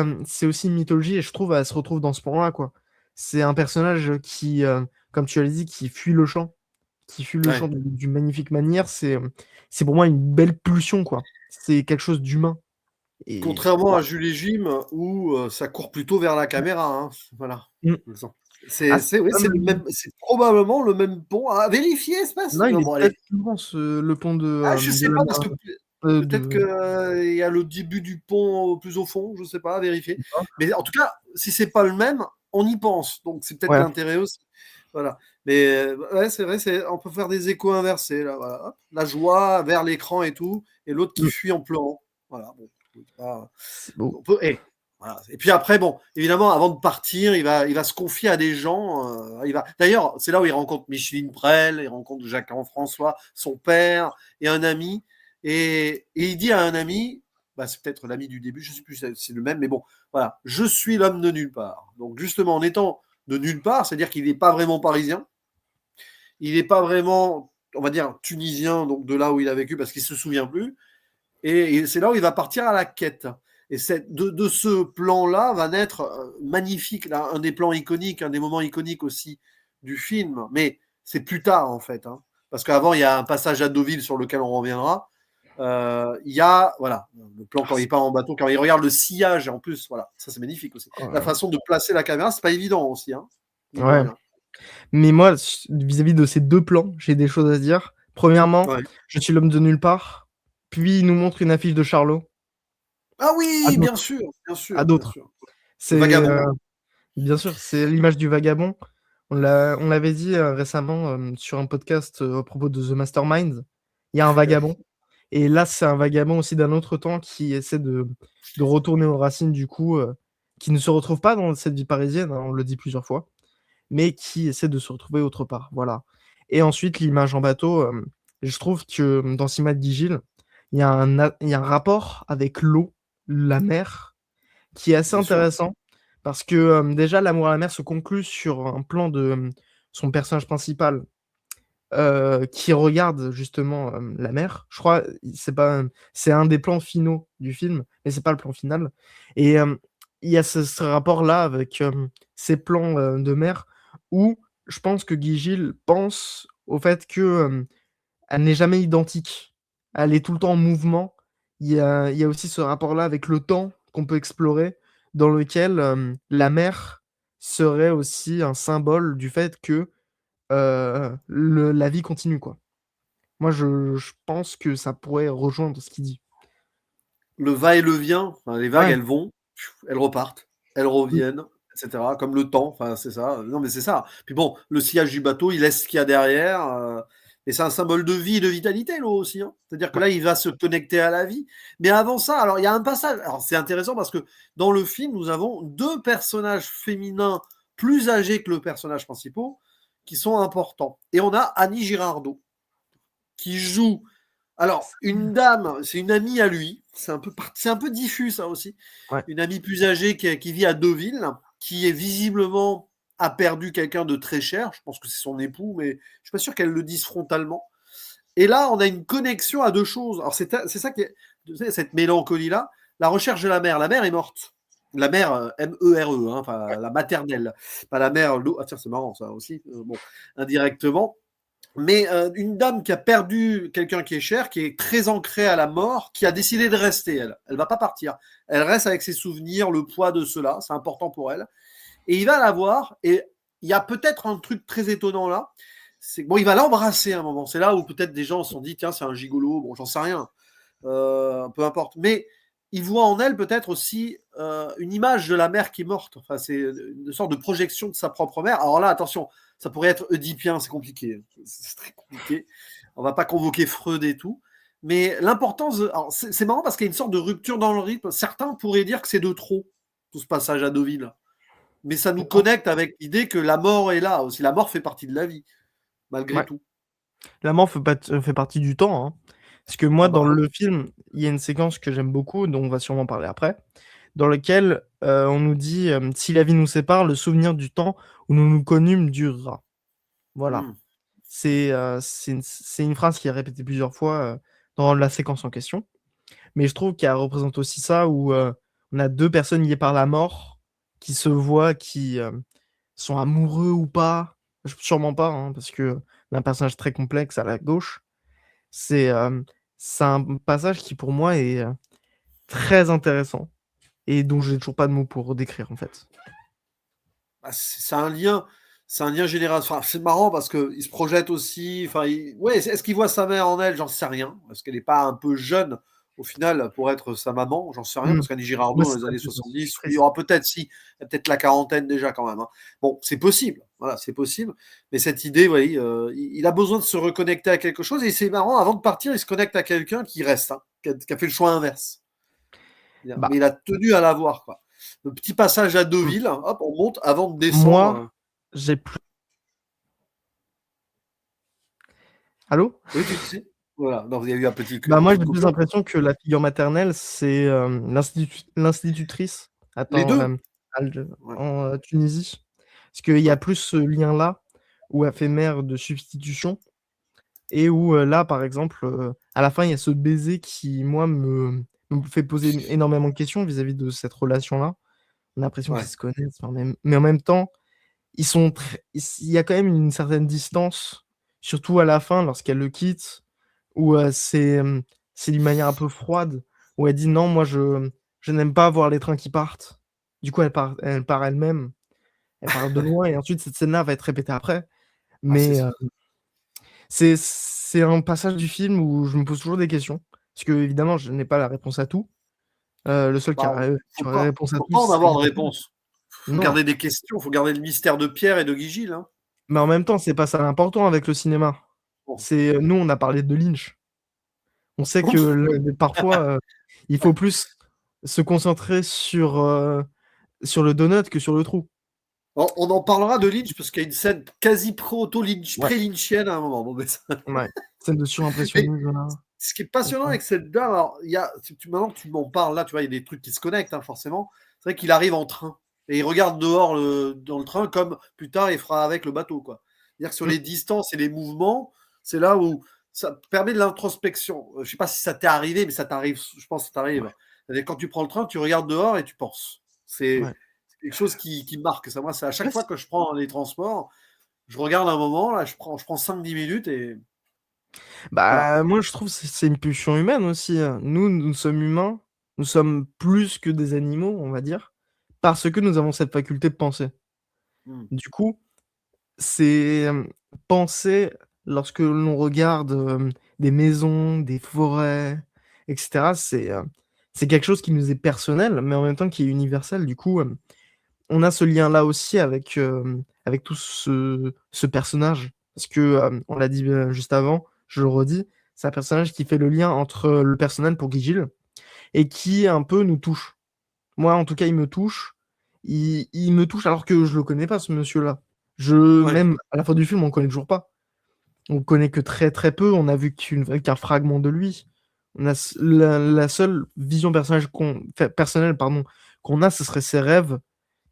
aussi une mythologie et je trouve elle se retrouve dans ce pan-là, quoi. C'est un personnage qui, comme tu l'as dit, qui fuit le champ Ouais. d'une magnifique manière. C'est pour moi une belle pulsion, quoi. C'est quelque chose d'humain et Contrairement à waouh! Jules et Jim où, ça court plutôt vers la caméra, hein, voilà. Mmh. Disons. Ah, C'est oui, c'est le même c'est probablement le même pont à vérifier, espace? non, il Non, est bon allez. peut-être plus grand le pont Ah, je de sais la pas mer, parce que peut-être de qu'il y a le début du pont plus au fond, je sais pas, à vérifier. Mais en tout cas, si c'est pas le même, on y pense, donc c'est peut-être ouais. l'intérêt aussi. Voilà. Mais ouais, c'est vrai, on peut faire des échos inversés là, voilà, hop. La joie vers l'écran et tout et l'autre qui Mmh. fuit en pleurant. Voilà, bon, pas C'est beau. on peut voilà et puis après bon, évidemment avant de partir, il va se confier à des gens, il va d'ailleurs, c'est là où il rencontre Micheline Prel, il rencontre Jacques-Henri François, son père et un ami et il dit à un ami, bah, c'est peut-être l'ami du début, je sais plus si c'est le même, mais bon, voilà: «Je suis l'homme de nulle part». Donc justement en étant de nulle part, c'est-à-dire qu'il n'est pas vraiment parisien, il n'est pas vraiment, on va dire, tunisien, donc de là où il a vécu parce qu'il se souvient plus et c'est là où il va partir à la quête. Et de ce plan-là va naître magnifique, là, un des plans iconiques, un des moments iconiques aussi du film. Mais c'est plus tard, en fait, hein. Parce qu'avant, il y a un passage à Deauville sur lequel on reviendra. Il y a, voilà, le plan Ah, quand il part en bateau, quand il regarde le sillage, en plus, voilà, ça c'est magnifique aussi. La façon de placer la caméra, c'est pas évident aussi, hein, mine de ouais. rien. Mais moi, vis-à-vis de ces 2 plans, j'ai des choses à dire. Premièrement, Ouais. je suis l'homme de nulle part, puis il nous montre une affiche de Charlot. Ah À oui, bien d'autres, sûr, bien à sûr, bien d'autres. sûr. Le C'est, vagabond. bien sûr, c'est l'image du vagabond. On l'avait dit, récemment, sur un podcast, à propos de The Mastermind. Il y a un vagabond et là, c'est un vagabond aussi d'un autre temps qui essaie de retourner aux racines du coup, qui ne se retrouve pas dans cette vie parisienne, hein, on le dit plusieurs fois, mais qui essaie de se retrouver autre part, voilà. Et ensuite, l'image en bateau, je trouve que, dans Cima de Guigil, il y a un rapport avec l'eau, la mer, qui est assez Bien sûr. intéressant parce que, déjà, L'amour à la mer se conclut sur un plan de, son personnage principal qui regarde justement la mer. Je crois, c'est un des plans finaux du film, mais c'est pas le plan final. Et il y a ce rapport-là avec ces plans de mer où je pense que Guy Gilles pense au fait que elle n'est jamais identique. Elle est tout le temps en mouvement. Il y a aussi ce rapport-là avec le temps qu'on peut explorer, dans lequel la mer serait aussi un symbole du fait que la vie continue, quoi. Moi, je pense que ça pourrait rejoindre ce qu'il dit. Le va-et-le-vient, enfin, les vagues, Ouais. elles vont, elles repartent, elles Mm. reviennent, etc. Comme le temps, enfin, c'est ça. Non, mais c'est ça. Puis bon, le sillage du bateau, il laisse ce qu'il y a derrière. Et c'est un symbole de vie et de vitalité, l'eau aussi, hein. C'est-à-dire que Ouais. là, il va se connecter à la vie. Mais avant ça, alors, il y a un passage. Alors, c'est intéressant parce que dans le film, nous avons deux personnages féminins plus âgés que le personnage principal qui sont importants. Et on a Annie Girardot qui joue alors, une dame, c'est une amie à lui, c'est un peu diffus ça aussi, Ouais. une amie plus âgée qui vit à Deauville, qui est visiblement a perdu quelqu'un de très cher, je pense que c'est son époux, mais je suis pas sûr qu'elle le dise frontalement. Et là, on a une connexion à deux choses. Alors, c'est ça qui est, cette mélancolie-là, la recherche de la mère est morte. La mère, M-E-R-E, hein, enfin, la maternelle, pas la mère, ah tiens, c'est marrant ça aussi, bon, indirectement. Mais une dame qui a perdu quelqu'un qui est cher, qui est très ancrée à la mort, qui a décidé de rester, elle. Elle va pas partir. Elle reste avec ses souvenirs, le poids de cela, c'est important pour elle. Et il va la voir, et il y a peut-être un truc très étonnant là. C'est bon, il va l'embrasser à un moment. C'est là où peut-être des gens se sont dit, tiens, c'est un gigolo, bon, j'en sais rien. Peu importe. Mais il voit en elle peut-être aussi une image de la mère qui est morte. Enfin, c'est une sorte de projection de sa propre mère. Alors là, attention, ça pourrait être oedipien, c'est compliqué. C'est très compliqué. On va pas convoquer Freud et tout. Mais l'importance, c'est marrant parce qu'il y a une sorte de rupture dans le rythme. Certains pourraient dire que c'est de trop, tout ce passage à Deauville. Mais ça nous Pourquoi? connecte avec l'idée que la mort est là aussi. La mort fait partie de la vie, malgré Ouais. tout. La mort fait partie du temps, hein. Parce que moi, Ah bah dans oui. le film, il y a une séquence que j'aime beaucoup, dont on va sûrement parler après, dans lequel on nous dit si la vie nous sépare, le souvenir du temps où nous nous connûmes durera. Voilà. Hmm. C'est une phrase qui est répétée plusieurs fois dans la séquence en question. Mais je trouve qu'elle représente aussi ça où on a deux personnes liées par la mort qui se voient, qui sont amoureux ou pas. Sûrement pas, hein, parce que on a un personnage très complexe à la gauche. C'est c'est un passage qui pour moi est très intéressant et dont j'ai toujours pas de mots pour décrire en fait. Bah, c'est un lien général. Enfin, c'est marrant parce que il se projette aussi. Enfin, ouais, est-ce qu'il voit sa mère en elle? J'en sais rien. Est-ce qu'elle n'est pas un peu jeune au final pour être sa maman? J'en sais rien Hmm. parce qu'Annie Moi, Girardot dans c'est les pas années plus 70, oui, il y triste. aura peut-être si, elle a peut-être la quarantaine déjà quand même, hein. Bon, c'est possible. Voilà, c'est possible. Mais cette idée, oui, il a besoin de se reconnecter à quelque chose et c'est marrant. Avant de partir, il se connecte à quelqu'un qui reste, hein, qui a fait le choix inverse. Mais Bah, il a tenu à l'avoir, quoi. Le petit passage à hmm. Deauville, hop, on monte avant de descendre. Moi, j'ai plus. Allô? Oui, tu disais? Voilà, non, il y a eu un Bah moi, petite j'ai plus coupure. l'impression que la figure maternelle, c'est l'institutrice Les attends, 2. Ouais, en Tunisie. Parce qu'il y a ouais, plus ce lien-là où elle fait mère de substitution et où là, par exemple, à la fin, il y a ce baiser qui, moi, me fait poser énormément de questions vis-à-vis de cette relation-là. On a l'impression qu'ils ouais. se connaissent, mais en même temps, il y a quand même une certaine distance, surtout à la fin, lorsqu'elle le quitte, où c'est d'une manière un peu froide, où elle dit non, moi je n'aime pas voir les trains qui partent. Du coup, elle part elle-même, elle part de loin, et ensuite cette scène-là va être répétée après. Ah, c'est Mais ça. c'est un passage du film où je me pose toujours des questions, parce que évidemment, je n'ai pas la réponse à tout. Le seul Bah, qui aurait la réponse à faut tout, pas en ce serait avoir de Guy Gilles. réponse. Faut Non, garder des questions, faut garder le mystère de Pierre et de Guy Gilles, hein. mais en même temps, c'est pas ça l'important avec le cinéma. Bon. C'est nous, on a parlé de Lynch. On sait que parfois, il faut plus se concentrer sur le donut que sur le trou. On en parlera de Lynch parce qu'il y a une scène quasi proto-Lynch, Ouais, pré-lynchienne à un moment. Bon, mais ouais. Scène de mais surimpressionnisme là. ce qui est passionnant avec cette dame, alors, maintenant que tu m'en parles là, tu vois, il y a des trucs qui se connectent, hein, forcément. C'est vrai qu'il arrive en train et il regarde dehors dans le train comme plus tard il fera avec le bateau, quoi. C'est-à-dire que sur Mmh. les distances et les mouvements, C'est là où ça permet de l'introspection. Je sais pas si ça t'est arrivé, mais ça t'arrive, je pense que ça t'arrive. Ouais. C'est-à-dire, quand tu prends le train, tu regardes dehors et tu penses. C'est Ouais. quelque chose qui marque. Ça, moi, c'est à chaque Ouais, fois que je prends les transports, je regarde un moment, là, je prends 5-10 minutes et voilà. bah, moi, je trouve que c'est une pulsion humaine aussi, hein. Nous sommes humains, nous sommes plus que des animaux, on va dire, parce que nous avons cette faculté de penser. Mm. Du coup, c'est, penser lorsque l'on regarde, des maisons, des forêts et cetera, c'est quelque chose qui nous est personnel, mais en même temps qui est universel. Du coup, on a ce lien-là aussi avec tout ce personnage. Parce que, on l'a dit, juste avant, je le redis, c'est un personnage qui fait le lien entre le personnel pour Guy Gilles et qui un peu nous touche. Moi, en tout cas, il me touche. Il me touche alors que je le connais pas, ce monsieur-là. Ouais. Même à la fin du film, on le connaît toujours pas. On le connaît que très très peu. On a vu qu'un fragment de lui. On a la seule vision personnelle, pardon, qu'on a, ce serait ses rêves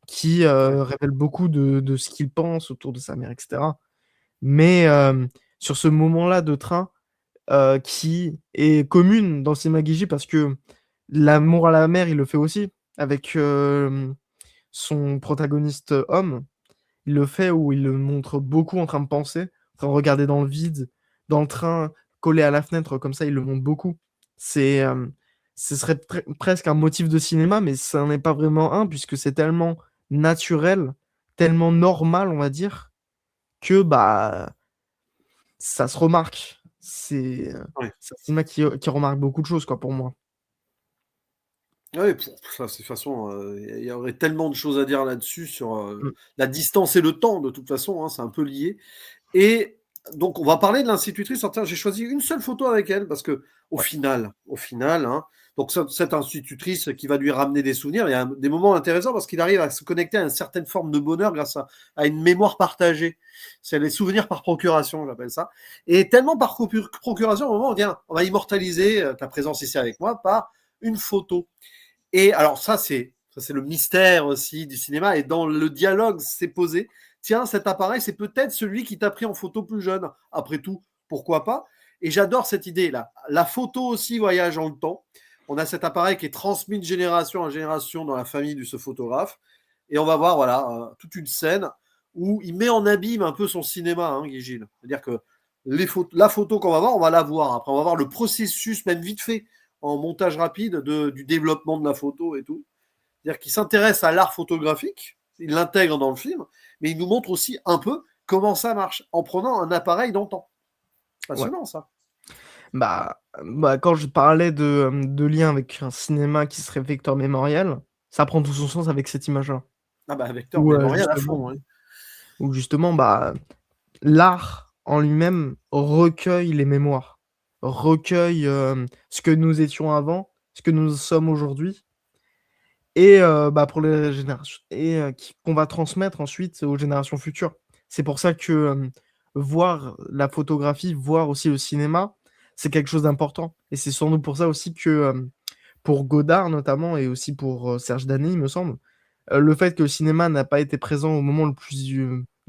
qui Ouais. révèle beaucoup de ce qu'il pense autour de sa mère, et cetera. Mais sur ce moment-là de train, qui est commune dans le cinéma Guigi parce que l'amour à la mer, il le fait aussi avec, son protagoniste homme. Il le fait où il le montre beaucoup en train de penser, en train de regarder dans le vide, dans le train, collé à la fenêtre, comme ça, il le montre beaucoup. C'est, ce serait presque un motif de cinéma, mais ça n'en est pas vraiment un, puisque c'est tellement naturel, tellement normal, on va dire, que bah ça se remarque. Ouais. C'est un cinéma qui remarque beaucoup de choses, quoi, pour moi. Ouais, pour ça, de toute façon, il y aurait tellement de choses à dire là-dessus sur Mm. la distance et le temps, de toute façon, hein, c'est un peu lié. Et donc, on va parler de l'institutrice. Alors, tiens, j'ai choisi une seule photo avec elle parce que, Ouais. au final, hein, donc cette institutrice qui va lui ramener des souvenirs, il y a des moments intéressants parce qu'il arrive à se connecter à une certaine forme de bonheur grâce à une mémoire partagée. C'est les souvenirs par procuration, j'appelle ça. Et tellement par procuration, au moment où on va immortaliser ta présence ici avec moi par une photo. Et alors ça c'est le mystère aussi du cinéma. Et dans le dialogue, c'est posé. Tiens, cet appareil, c'est peut-être celui qui t'a pris en photo plus jeune. Après tout, pourquoi pas? Et j'adore cette idée-là. La photo aussi voyage dans le temps. On a cet appareil qui est transmis de génération en génération dans la famille de ce photographe. Et on va voir, voilà, toute une scène où il met en abîme un peu son cinéma, hein, Guy Gilles. C'est-à-dire que la photo qu'on va voir, on va la voir. Après, on va voir le processus, même vite fait, en montage rapide du développement de la photo et tout. C'est-à-dire qu'il s'intéresse à l'art photographique, il l'intègre dans le film, mais il nous montre aussi un peu comment ça marche en prenant un appareil d'antan. Ouais. Passionnant ça. Bah, quand je parlais de lien avec un cinéma qui serait vecteur mémoriel, ça prend tout son sens avec cette image-là. Ah bah vecteur Où, mémoriel à justement fond. Hein. où justement, bah, l'art en lui-même recueille les mémoires, recueille, ce que nous étions avant, ce que nous sommes aujourd'hui et bah, pour les générations et qu'on va transmettre ensuite aux générations futures. C'est pour ça que, voir la photographie, voir aussi le cinéma, c'est quelque chose d'important et c'est sans doute pour ça aussi que, pour Godard notamment et aussi pour, Serge Daney, il me semble, le fait que le cinéma n'a pas été présent au moment le plus,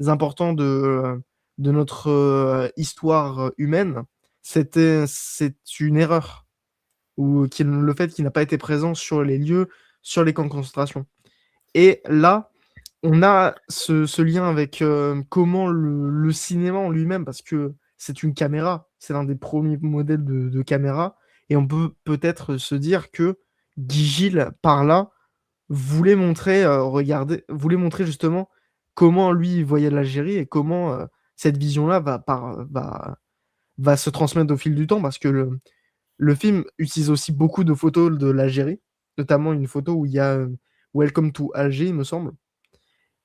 important de notre, histoire, humaine, c'est une erreur ou le fait qu'il n'a pas été présent sur les lieux, sur les camps de concentration et là, on a ce lien avec, comment le cinéma en lui-même parce que c'est une caméra, c'est l'un des premiers modèles de caméra et on peut peut-être se dire que Guy Gilles, par là, voulait montrer justement comment lui il voyait l'Algérie et comment, cette vision-là va se transmettre au fil du temps parce que le film utilise aussi beaucoup de photos de l'Algérie, notamment une photo où il y a, Welcome to Alger, il me semble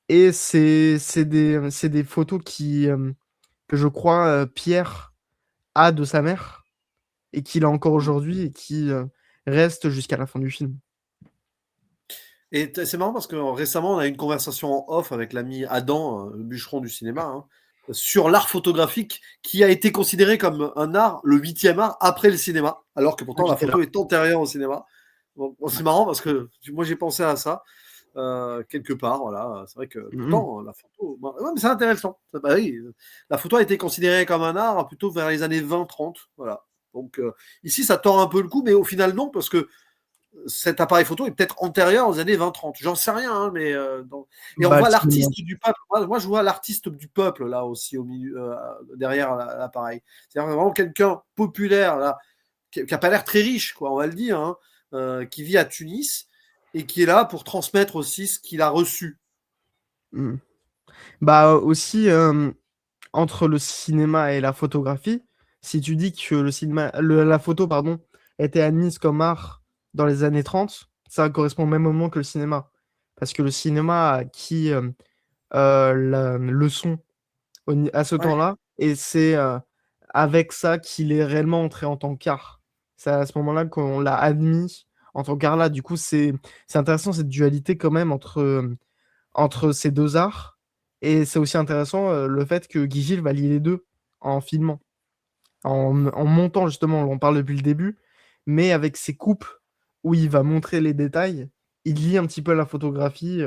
et c'est des photos que je crois, Pierre a de sa mère et qu'il a encore aujourd'hui et qui, restent jusqu'à la fin du film. Et c'est marrant parce que récemment, on a eu une conversation en off avec l'ami Adam, le bûcheron du cinéma, hein, sur l'art photographique qui a été considéré comme un art, le huitième art, après le cinéma, alors que Ah, pourtant la j'étais là. photo est antérieure au cinéma. Bon, c'est Ouais. marrant parce que moi j'ai pensé à ça. quelque part. Voilà, c'est vrai que Mmh. pourtant la photo, bah, ouais, mais c'est intéressant. Bah oui, la photo a été considérée comme un art plutôt vers les années 20-30. Voilà. Donc ici, ça tord un peu le coup, mais au final non, parce que cet appareil photo est peut-être antérieur aux années 20-30. J'en sais rien, hein, mais et on Bah, le voit cinéma. l'artiste du peuple. Moi, je vois l'artiste du peuple là aussi au milieu, derrière l'appareil. C'est-à-dire vraiment quelqu'un populaire là, qui a pas l'air très riche, quoi, on va le dire, hein, qui vit à Tunis et qui est là pour transmettre aussi ce qu'il a reçu. Mmh. Bah, aussi, entre le cinéma et la photographie, si tu dis que la photo, pardon, était admise comme art dans les années 30, ça correspond au même moment que le cinéma. Parce que le cinéma a acquis le son à ce Ouais, temps-là, et c'est avec ça qu'il est réellement entré en tant qu'art. C'est à ce moment-là qu'on l'a admis en tant qu'art là. Du coup, c'est intéressant cette dualité quand même entre ces deux arts. Et c'est aussi intéressant le fait que Guy Gilles va lier les deux en filmant, en montant justement, on en parle depuis le début, mais avec ses coupes où il va montrer les détails, il lie un petit peu la photographie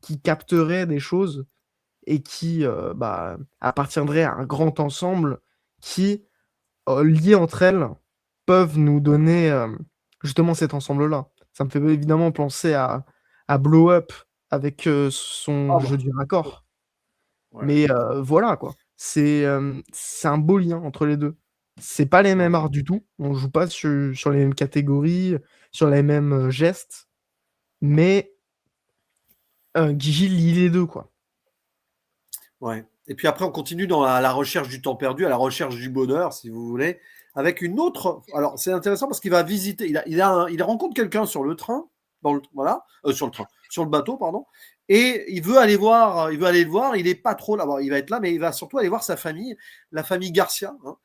qui capterait des choses et qui bah, appartiendrait à un grand ensemble qui, liés entre elles, peuvent nous donner justement cet ensemble-là. Ça me fait évidemment penser à Blow Up avec son ah jeu bah, du raccord. ouais, Mais voilà quoi. C'est un beau lien entre les deux. C'est pas les mêmes ouais, arts du tout. On joue pas sur les mêmes catégories, sur les mêmes gestes. Mais Gigi lie les deux quoi. ouais. Et puis après, on continue dans la recherche du temps perdu, à la recherche du bonheur, si vous voulez, avec une autre. Alors, c'est intéressant parce qu'il va visiter. Il rencontre quelqu'un sur le train, voilà, sur le train, sur le bateau, pardon. Et il veut aller voir. Il veut aller le voir. Il est pas trop là. Bon, il va être là, mais il va surtout aller voir sa famille, la famille Garcia, hein,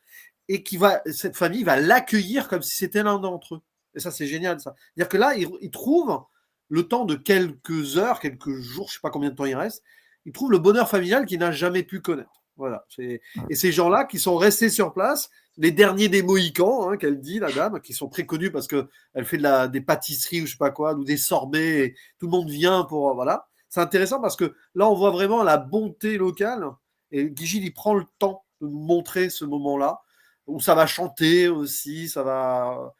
et cette famille va l'accueillir comme si c'était l'un d'entre eux. Et ça, c'est génial, ça. C'est-à-dire que là, il trouve le temps de quelques heures, quelques jours, je sais pas combien de temps il reste, il trouve le bonheur familial qu'il n'a jamais pu connaître. Voilà. Et ces gens-là qui sont restés sur place, les derniers des Mohicans, hein, qu'elle dit, la dame, qui sont très connus parce qu'elle fait des pâtisseries ou je sais pas quoi, ou des sorbets, et tout le monde vient pour. Voilà. C'est intéressant parce que là, on voit vraiment la bonté locale. Et Guigil, il prend le temps de nous montrer ce moment-là, où ça va chanter aussi, ça va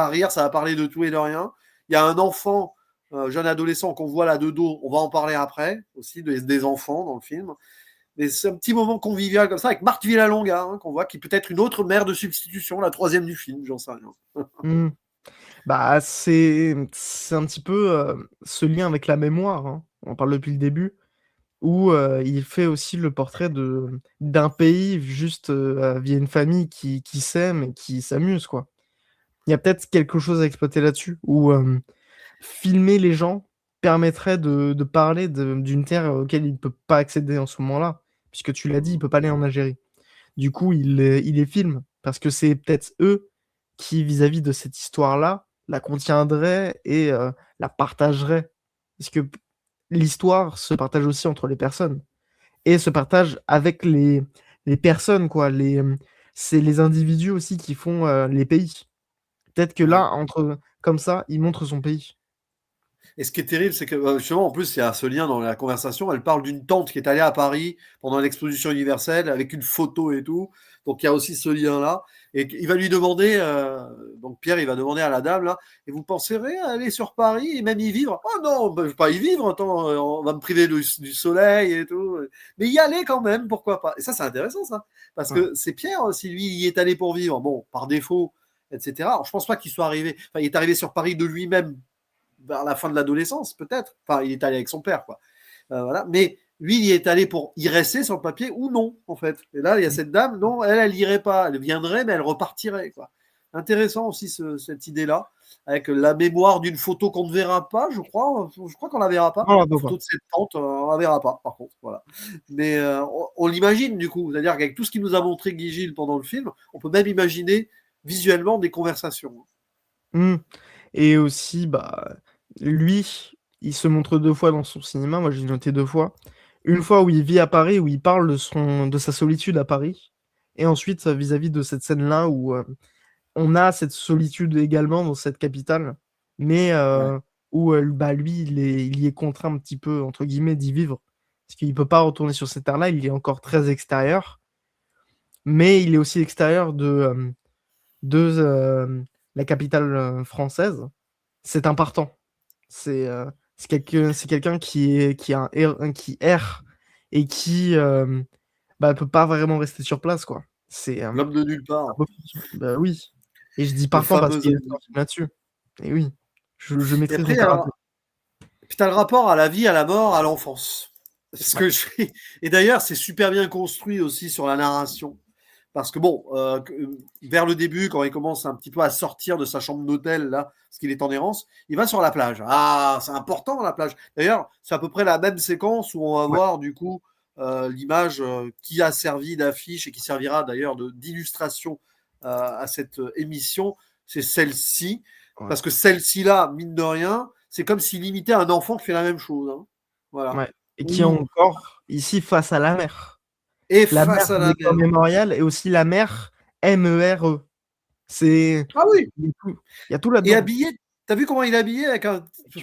rire, ça va parler de tout et de rien. Il y a un enfant, un jeune adolescent qu'on voit là de dos, on va en parler après, aussi des enfants dans le film. Mais c'est un petit moment convivial comme ça, avec Marthe Villalonga, hein, qu'on voit, qui peut être une autre mère de substitution, la troisième du film, j'en sais rien. Mmh. Bah, c'est un petit peu ce lien avec la mémoire, hein. On en parle depuis le début, où il fait aussi le portrait d'un pays juste via une famille qui s'aime et qui s'amuse, quoi. Il y a peut-être quelque chose à exploiter là-dessus, où filmer les gens permettrait de parler d'une terre auquel il ne peut pas accéder en ce moment-là, puisque tu l'as dit, il peut pas aller en Algérie. Du coup, il les filme parce que c'est peut-être eux qui, vis-à-vis de cette histoire-là, la contiendraient et la partageraient. Parce que l'histoire se partage aussi entre les personnes et se partage avec les personnes, quoi. C'est les individus aussi qui font les pays. Peut-être que Ouais. là, comme ça, il montre son pays. Et ce qui est terrible, c'est que justement, en plus, il y a ce lien dans la conversation. Elle parle d'une tante qui est allée à Paris pendant l'exposition universelle avec une photo et tout. Donc il y a aussi ce lien-là. Et il va lui demander, donc Pierre, il va demander à la dame là, et vous penserez à aller sur Paris et même y vivre? Oh non, ben, je ne vais pas y vivre. Attends, on va me priver du soleil et tout. Mais y aller quand même, pourquoi pas? Et ça, c'est intéressant ça, parce Ouais. que c'est Pierre si lui y est allé pour vivre. Bon, par défaut, etc. Alors je pense pas qu'il soit arrivé. Enfin, il est arrivé sur Paris de lui-même vers la fin de l'adolescence, peut-être. Enfin, il est allé avec son père, quoi. Voilà. Mais lui, il est allé pour y rester sur le papier ou non, en fait. Et là, il y a cette dame, non, elle irait pas. Elle viendrait, mais elle repartirait, quoi. Intéressant aussi cette idée-là, avec la mémoire d'une photo qu'on ne verra pas, je crois. Je crois qu'on la verra pas. Non, on la La voit photo pas. de cette tante, on la verra pas, par contre. Voilà. Mais on l'imagine, du coup. C'est-à-dire qu'avec tout ce qu'il nous a montré Guy Gilles pendant le film, on peut même imaginer visuellement des conversations. Mmh. Et aussi, bah, lui, il se montre 2 fois dans son cinéma, moi j'ai noté 2 fois. Une fois où il vit à Paris, où il parle de sa solitude à Paris, et ensuite, vis-à-vis de cette scène-là où, on a cette solitude également dans cette capitale, mais Ouais. où lui, il y est contraint un petit peu, entre guillemets, d'y vivre. Parce qu'il peut pas retourner sur cette terre-là, il est encore très extérieur. Mais il est aussi extérieur de la capitale française. C'est important. C'est quelqu'un qui erre et qui peut pas vraiment rester sur place, quoi. C'est L'homme de nulle un part, peu- bah oui. Et je dis le partant parce fameux qu'il y a homme de un nulle film là-dessus. Et oui, je part. Et maîtrise mon après, karaté. puis tu as le rapport à la vie, à la mort, à l'enfance. Parce Ouais. que et d'ailleurs, c'est super bien construit aussi sur la narration. Parce que bon, vers le début, quand il commence un petit peu à sortir de sa chambre d'hôtel, là, parce qu'il est en errance, il va sur la plage. Ah, c'est important la plage. D'ailleurs, c'est à peu près la même séquence où on va Ouais. voir du coup l'image qui a servi d'affiche et qui servira d'ailleurs d'illustration à cette émission. C'est celle-ci. Ouais. Parce que celle-ci là, mine de rien, c'est comme s'il imitait un enfant qui fait la même chose, hein. Voilà. Ouais. Et qui est Ouh. encore ici face à la mer. Et La mer face à la des corps mer. mémorial et aussi la mer MERE. C'est Ah oui. il y a tout Et là-dedans. habillé, t'as vu comment il est habillé avec une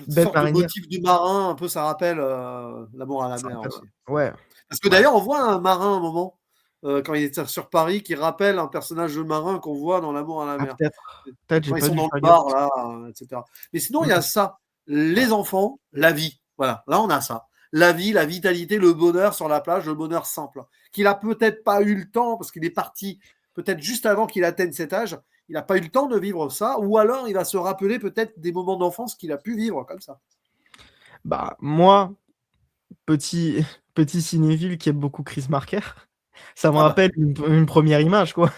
Bête sorte de marinière, motif de marin, un peu, ça rappelle l'amour à la ça mer rappelle. aussi. Ouais, Parce que ouais. d'ailleurs, on voit un marin à un moment, quand il est sur Paris, qui rappelle un personnage de marin qu'on voit dans l'amour à la Ah mer. peut-être. Peut-être, j'ai Quand ils pas sont dû dans le faire gaffe. bar, là, etc. Mais sinon, il y a Mmh. ça. Ouais. Les enfants, la vie. Voilà, là, on a ça. La vie, la vitalité, le bonheur sur la plage, le bonheur simple. Qu'il a peut-être pas eu le temps, parce qu'il est parti peut-être juste avant qu'il atteigne cet âge, il n'a pas eu le temps de vivre ça, ou alors il va se rappeler peut-être des moments d'enfance qu'il a pu vivre comme ça. Moi, petit petit cinéphile qui aime beaucoup Chris Marker, ça me Ah bah, rappelle une première image, quoi.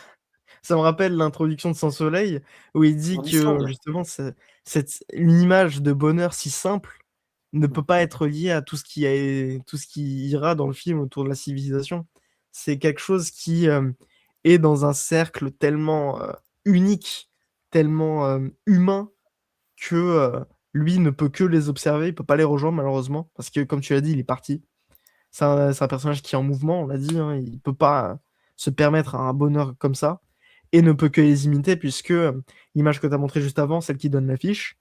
Ça me rappelle l'introduction de Sans Soleil, où il dit en que Islande. justement une image de bonheur si simple ne Mmh. peut pas être liée à tout ce qui ira dans le film autour de la civilisation. C'est quelque chose qui, est dans un cercle tellement, unique, tellement, humain que, lui ne peut que les observer, il peut pas les rejoindre malheureusement parce que comme tu l'as dit, il est parti. C'est un personnage qui est en mouvement, on l'a dit, hein, il peut pas se permettre un bonheur comme ça et ne peut que les imiter puisque l'image que tu as montrée juste avant, celle qui donne l'affiche,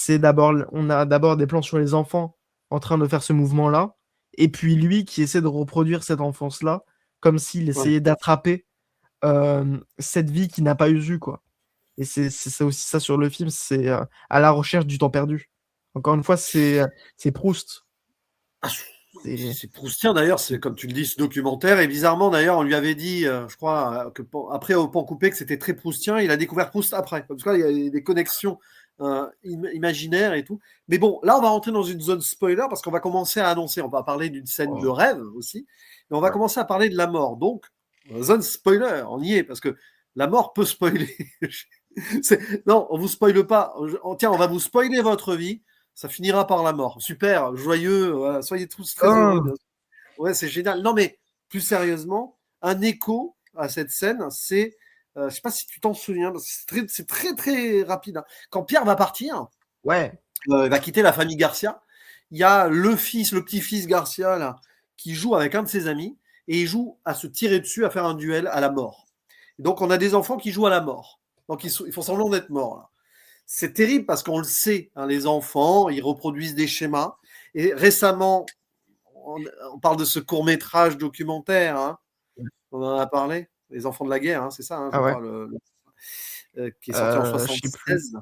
on a d'abord des plans sur les enfants en train de faire ce mouvement-là, et puis lui qui essaie de reproduire cette enfance-là, comme s'il Ouais. essayait d'attraper cette vie qu'il n'a pas eu, quoi. Et c'est ça aussi ça sur le film, c'est à la recherche du temps perdu. Encore une fois, c'est Proust. Ah, C'est c'est proustien d'ailleurs, c'est comme tu le dis, ce documentaire. Et bizarrement d'ailleurs, on lui avait dit, je crois, après au pan coupé que c'était très proustien. Il a découvert Proust après. Parce que là, il y a des connexions imaginaires et tout. Mais bon, là, on va rentrer dans une zone spoiler parce qu'on va commencer à annoncer. On va parler d'une scène de oh, rêve aussi. Mais on va ouais. commencer à parler de la mort. Donc, zone spoiler, on y est parce que la mort peut spoiler. Non, on vous spoile pas. Tiens, on va vous spoiler votre vie. Ça finira par la mort. Super, joyeux, voilà, soyez tous très heureux. Oh! Bien sûr. Ouais, c'est génial. Non, mais plus sérieusement, un écho à cette scène, c'est, je sais pas si tu t'en souviens, parce que c'est très, très rapide, hein. Quand Pierre va partir, Ouais, il va quitter la famille Garcia, il y a le fils, le petit-fils Garcia, là, qui joue avec un de ses amis, et il joue à se tirer dessus, à faire un duel à la mort. Et donc, on a des enfants qui jouent à la mort. Donc, ils font semblant d'être morts, là. C'est terrible parce qu'on le sait, hein, les enfants, ils reproduisent des schémas. Et récemment, on parle de ce court-métrage documentaire, hein, on en a parlé, Les enfants de la guerre, hein, c'est ça, hein, je ah ouais, crois, qui est sorti en je sais plus. 76.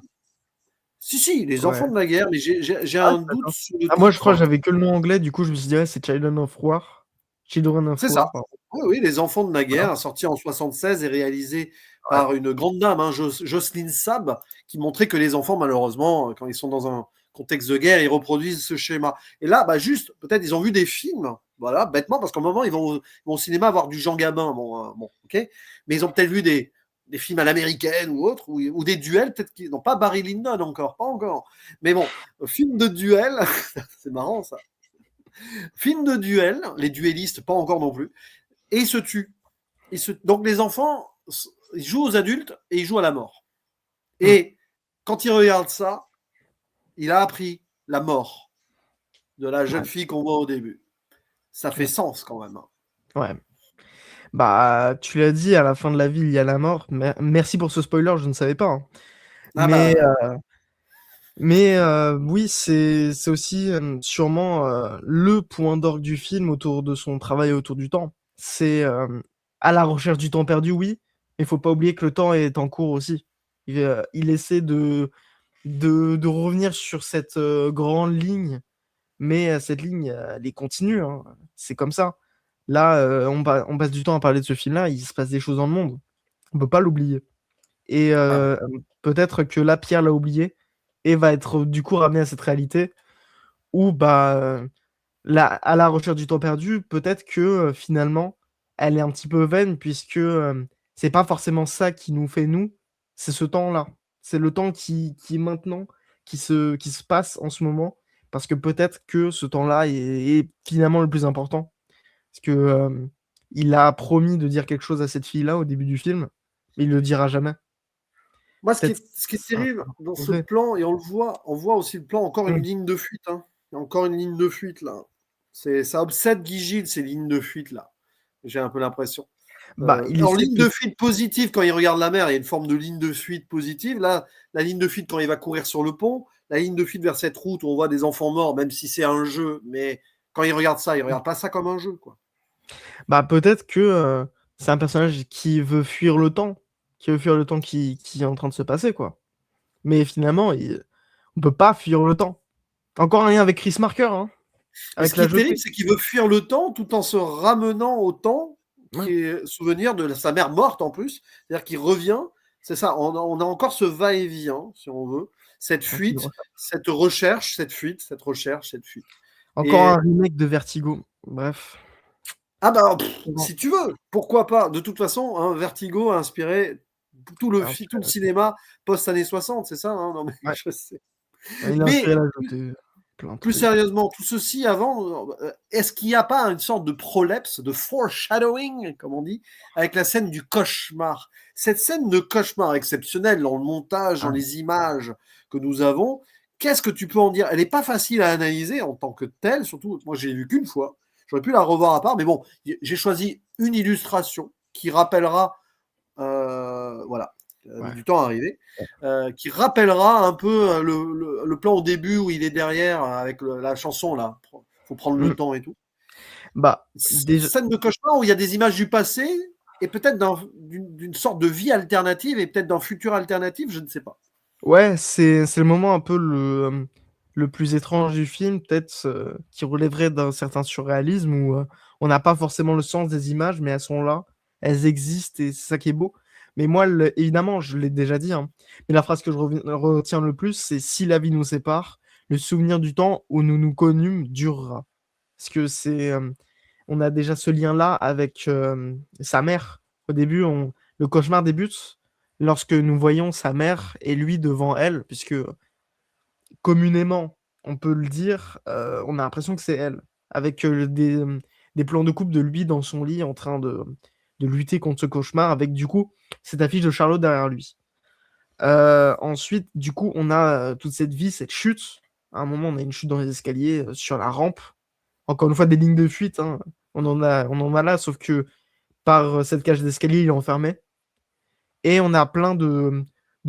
Si, si, Les Ouais. enfants de la guerre, mais j'ai Ah un doute d'accord. sur le Ah moi je crois que titre. j'avais que le nom anglais, du coup je me suis dit: «Ouais, c'est Children of War». Children of C'est ça. War, pardon. Oui, oui, Les enfants de la Voilà. guerre, sorti en 76 et réalisé Ouais. par une grande dame, hein, Jocelyne Saab, qui montrait que les enfants, malheureusement, quand ils sont dans un contexte de guerre, ils reproduisent ce schéma. Et là, bah, juste, peut-être ils ont vu des films, voilà, bêtement, parce qu'au moment, ils vont au cinéma voir du Jean Gabin, bon, ok, mais ils ont peut-être vu des films à l'américaine ou autre, ou des duels, peut-être qu'ils n'ont pas Barry Lyndon encore, pas encore. Mais bon, film de duel, c'est marrant ça. Film de duel, les duellistes, pas encore non plus, et ils se tuent. Donc les enfants, ils jouent aux adultes et ils jouent à la mort. Mmh. Et quand il regarde ça, il a appris la mort de la jeune Ouais, fille qu'on voit au début. Ça fait ouais, sens quand même, hein. ouais. Bah, tu l'as dit, à la fin de la vie, il y a la mort. Merci pour ce spoiler, je ne savais pas, hein. Ah Mais bah, Mais oui, c'est aussi sûrement le point d'orgue du film autour de son travail autour du temps. C'est à la recherche du temps perdu, oui, mais il faut pas oublier que le temps est en cours aussi. Il essaie de revenir sur cette grande ligne, mais cette ligne, elle est continue, hein. C'est comme ça. Là, on passe du temps à parler de ce film-là, il se passe des choses dans le monde. On peut pas l'oublier. Et Ah, peut-être que là, Pierre l'a oublié et va être du coup ramené à cette réalité où, bah, à la recherche du temps perdu, peut-être que finalement, elle est un petit peu vaine puisque c'est pas forcément ça qui nous fait nous, c'est ce temps-là. C'est le temps qui est maintenant, qui se passe en ce moment, parce que peut-être que ce temps-là est finalement le plus important. Parce que il a promis de dire quelque chose à cette fille-là au début du film, mais il le dira jamais. moi, Peut-être ce qui est un terrible dans ce regret. plan, et on voit aussi le plan, encore une Mmh. ligne de fuite, hein. Il y a encore une ligne de fuite là. Ça obsède Guy Gilles, ces lignes de fuite là. J'ai un peu l'impression. Bah, il En essaie ligne peut de fuite positive, quand il regarde la mer, il y a une forme de ligne de fuite positive. Là, la ligne de fuite quand il va courir sur le pont, la ligne de fuite vers cette route où on voit des enfants morts, même si c'est un jeu, mais quand il regarde ça, il regarde pas ça comme un jeu, quoi. bah, peut-être que, c'est un personnage qui veut fuir le temps, qui est en train de se passer, quoi. Mais finalement, on peut pas fuir le temps. Encore un lien avec Chris Marker, hein, Mais ce avec qui la est terrible, jetée. c'est qu'il veut fuir le temps tout en se ramenant au temps Ouais, qui est souvenir de sa mère morte en plus. C'est-à-dire qu'il revient, c'est ça, on a encore ce va-et-vient, si on veut, cette ouais, c'est fuite, cette recherche, cette fuite, cette recherche, cette fuite. encore un Et remake de Vertigo. Bref. ah bah, Bon, si tu veux, pourquoi pas? De toute façon, hein, Vertigo a inspiré tout le cinéma post-années 60, c'est ça, hein? Non, mais ouais, je sais. il a Mais inspiré la jetée, plein de plus trucs. sérieusement, tout ceci avant, est-ce qu'il n'y a pas une sorte de prolepse, de foreshadowing, comme on dit, avec la scène du cauchemar? Cette scène de cauchemar exceptionnelle dans le montage, dans Ah. les images que nous avons, qu'est-ce que tu peux en dire? Elle n'est pas facile à analyser en tant que telle, surtout, moi j'ai vu qu'une fois, j'aurais pu la revoir à part, mais bon, j'ai choisi une illustration qui rappellera, voilà, a mis Ouais. du temps à arriver, qui rappellera un peu le plan au début où il est derrière avec la chanson là. Faut prendre le Mmh. temps et tout. Bah, Cette déjà scène de cauchemar où il y a des images du passé et peut-être d'une sorte de vie alternative et peut-être d'un futur alternatif, je ne sais pas. ouais, c'est le moment un peu le plus étrange du film, peut-être, qui relèverait d'un certain surréalisme où, on n'a pas forcément le sens des images, mais elles sont là, elles existent et c'est ça qui est beau. Mais moi, évidemment, je l'ai déjà dit, hein, mais la phrase que je retiens le plus, c'est: «Si la vie nous sépare, le souvenir du temps où nous nous connûmes durera». Parce que on a déjà ce lien-là avec, sa mère. Au début, le cauchemar débute lorsque nous voyons sa mère et lui devant elle, puisque communément, on peut le dire, on a l'impression que c'est elle, avec, des plans de coupe de lui dans son lit en train de lutter contre ce cauchemar avec, du coup, cette affiche de Charlotte derrière lui. Ensuite, du coup, on a, toute cette vie, cette chute. À un moment, on a une chute dans les escaliers, sur la rampe. Encore une fois, des lignes de fuite, hein. On en a là, sauf que par cette cage d'escalier, il est enfermé. Et on a plein de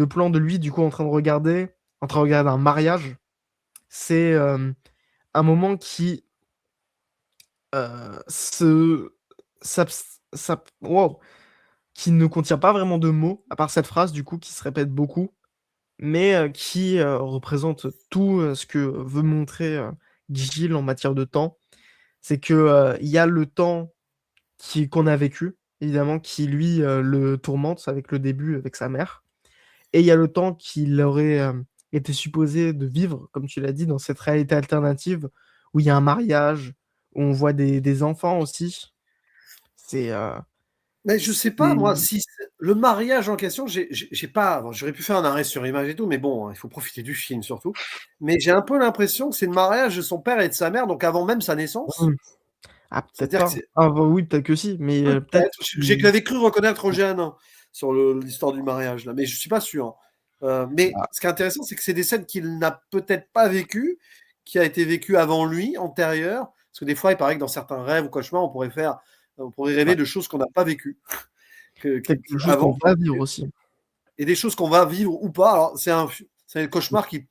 plans de lui, du coup, en train de regarder un mariage. C'est un moment se, wow, qui ne contient pas vraiment de mots, à part cette phrase, du coup, qui se répète beaucoup, mais qui représente tout ce que veut montrer Gilles en matière de temps. C'est que il y a le temps qu'on a vécu, évidemment, qui lui le tourmente avec le début avec sa mère. Et il y a le temps qu'il aurait été supposé de vivre, comme tu l'as dit, dans cette réalité alternative où il y a un mariage, où on voit des enfants aussi. C'est Mais je sais pas, moi, c'est si le mariage en question, j'ai pas. Bon, j'aurais pu faire un arrêt sur image et tout, mais bon, il faut profiter du film surtout. Mais j'ai un peu l'impression que c'est le mariage de son père et de sa mère, donc avant même sa naissance. mmh. Ah, peut-être C'est-à-dire que pas. c'est Ah bah, oui, peut-être que si, mais peut-être peut-être. J'ai que l'avais cru reconnaître Roger Hanin sur l'histoire du mariage là, mais je suis pas sûr. Mais bah, ce qui est intéressant, c'est que c'est des scènes qu'il n'a peut-être pas vécues, qui a été vécu avant lui, antérieure. Parce que des fois, il paraît que dans certains rêves ou cauchemars, on pourrait rêver ouais, de choses qu'on n'a pas vécues peut-être quelque chose qu'on avant. va vivre aussi. Et des choses qu'on va vivre ou pas. Alors, c'est un cauchemar qui.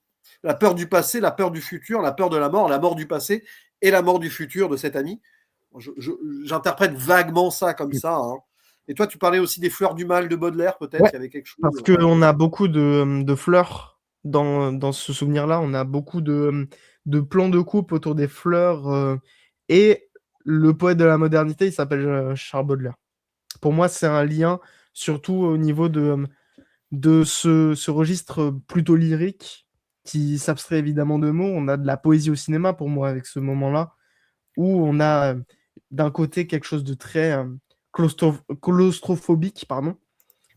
la peur du passé, la peur du futur, la peur de la mort du passé et la mort du futur de cet ami. J'interprète vaguement ça comme ça. Hein. Et toi, tu parlais aussi des fleurs du mal de Baudelaire, peut-être, Ouais, il y avait quelque chose. parce Ouais. qu'on a beaucoup de fleurs dans ce souvenir-là. On a beaucoup de plans de coupe autour des fleurs. Et le poète de la modernité, il s'appelle Charles Baudelaire. Pour moi, c'est un lien, surtout au niveau de ce registre plutôt lyrique, qui s'abstrait évidemment de mots. On a de la poésie au cinéma, pour moi, avec ce moment-là, où on a d'un côté quelque chose de très claustrophobique, pardon,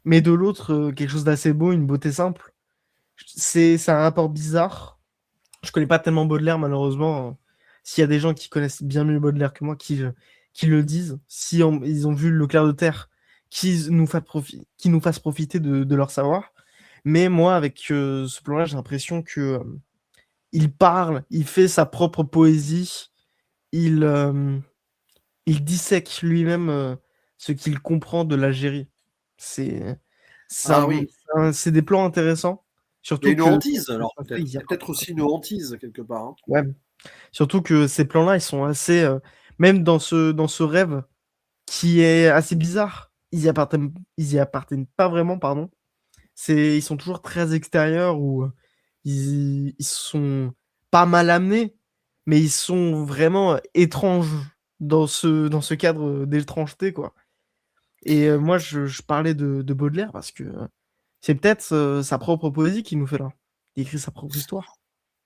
mais de l'autre, quelque chose d'assez beau, une beauté simple. C'est un rapport bizarre. Je connais pas tellement Baudelaire, malheureusement. S'il y a des gens qui connaissent bien mieux Baudelaire que moi, qui le disent, si ils ont vu Le Clair de Terre, qui nous fassent profiter de leur savoir. Mais moi, avec ce plan-là, j'ai l'impression que il parle, il fait sa propre poésie, il, euh, il dissèque lui-même ce qu'il comprend de l'Algérie. C'est Ah oui. c'est des plans intéressants, Il y a surtout une que hantise, alors, peut-être. il y Il a y a peut-être aussi une hantise, quelque part. Hein. ouais, surtout que ces plans-là, ils sont assez même dans ce rêve qui est assez bizarre, ils y appartiennent pas vraiment, pardon. Ils sont toujours très extérieurs ou ils sont pas mal amenés, mais ils sont vraiment étranges dans ce cadre d'étrangeté, quoi. Et moi, je parlais de Baudelaire parce que c'est peut-être sa propre poésie qui nous fait là. Il écrit sa propre histoire.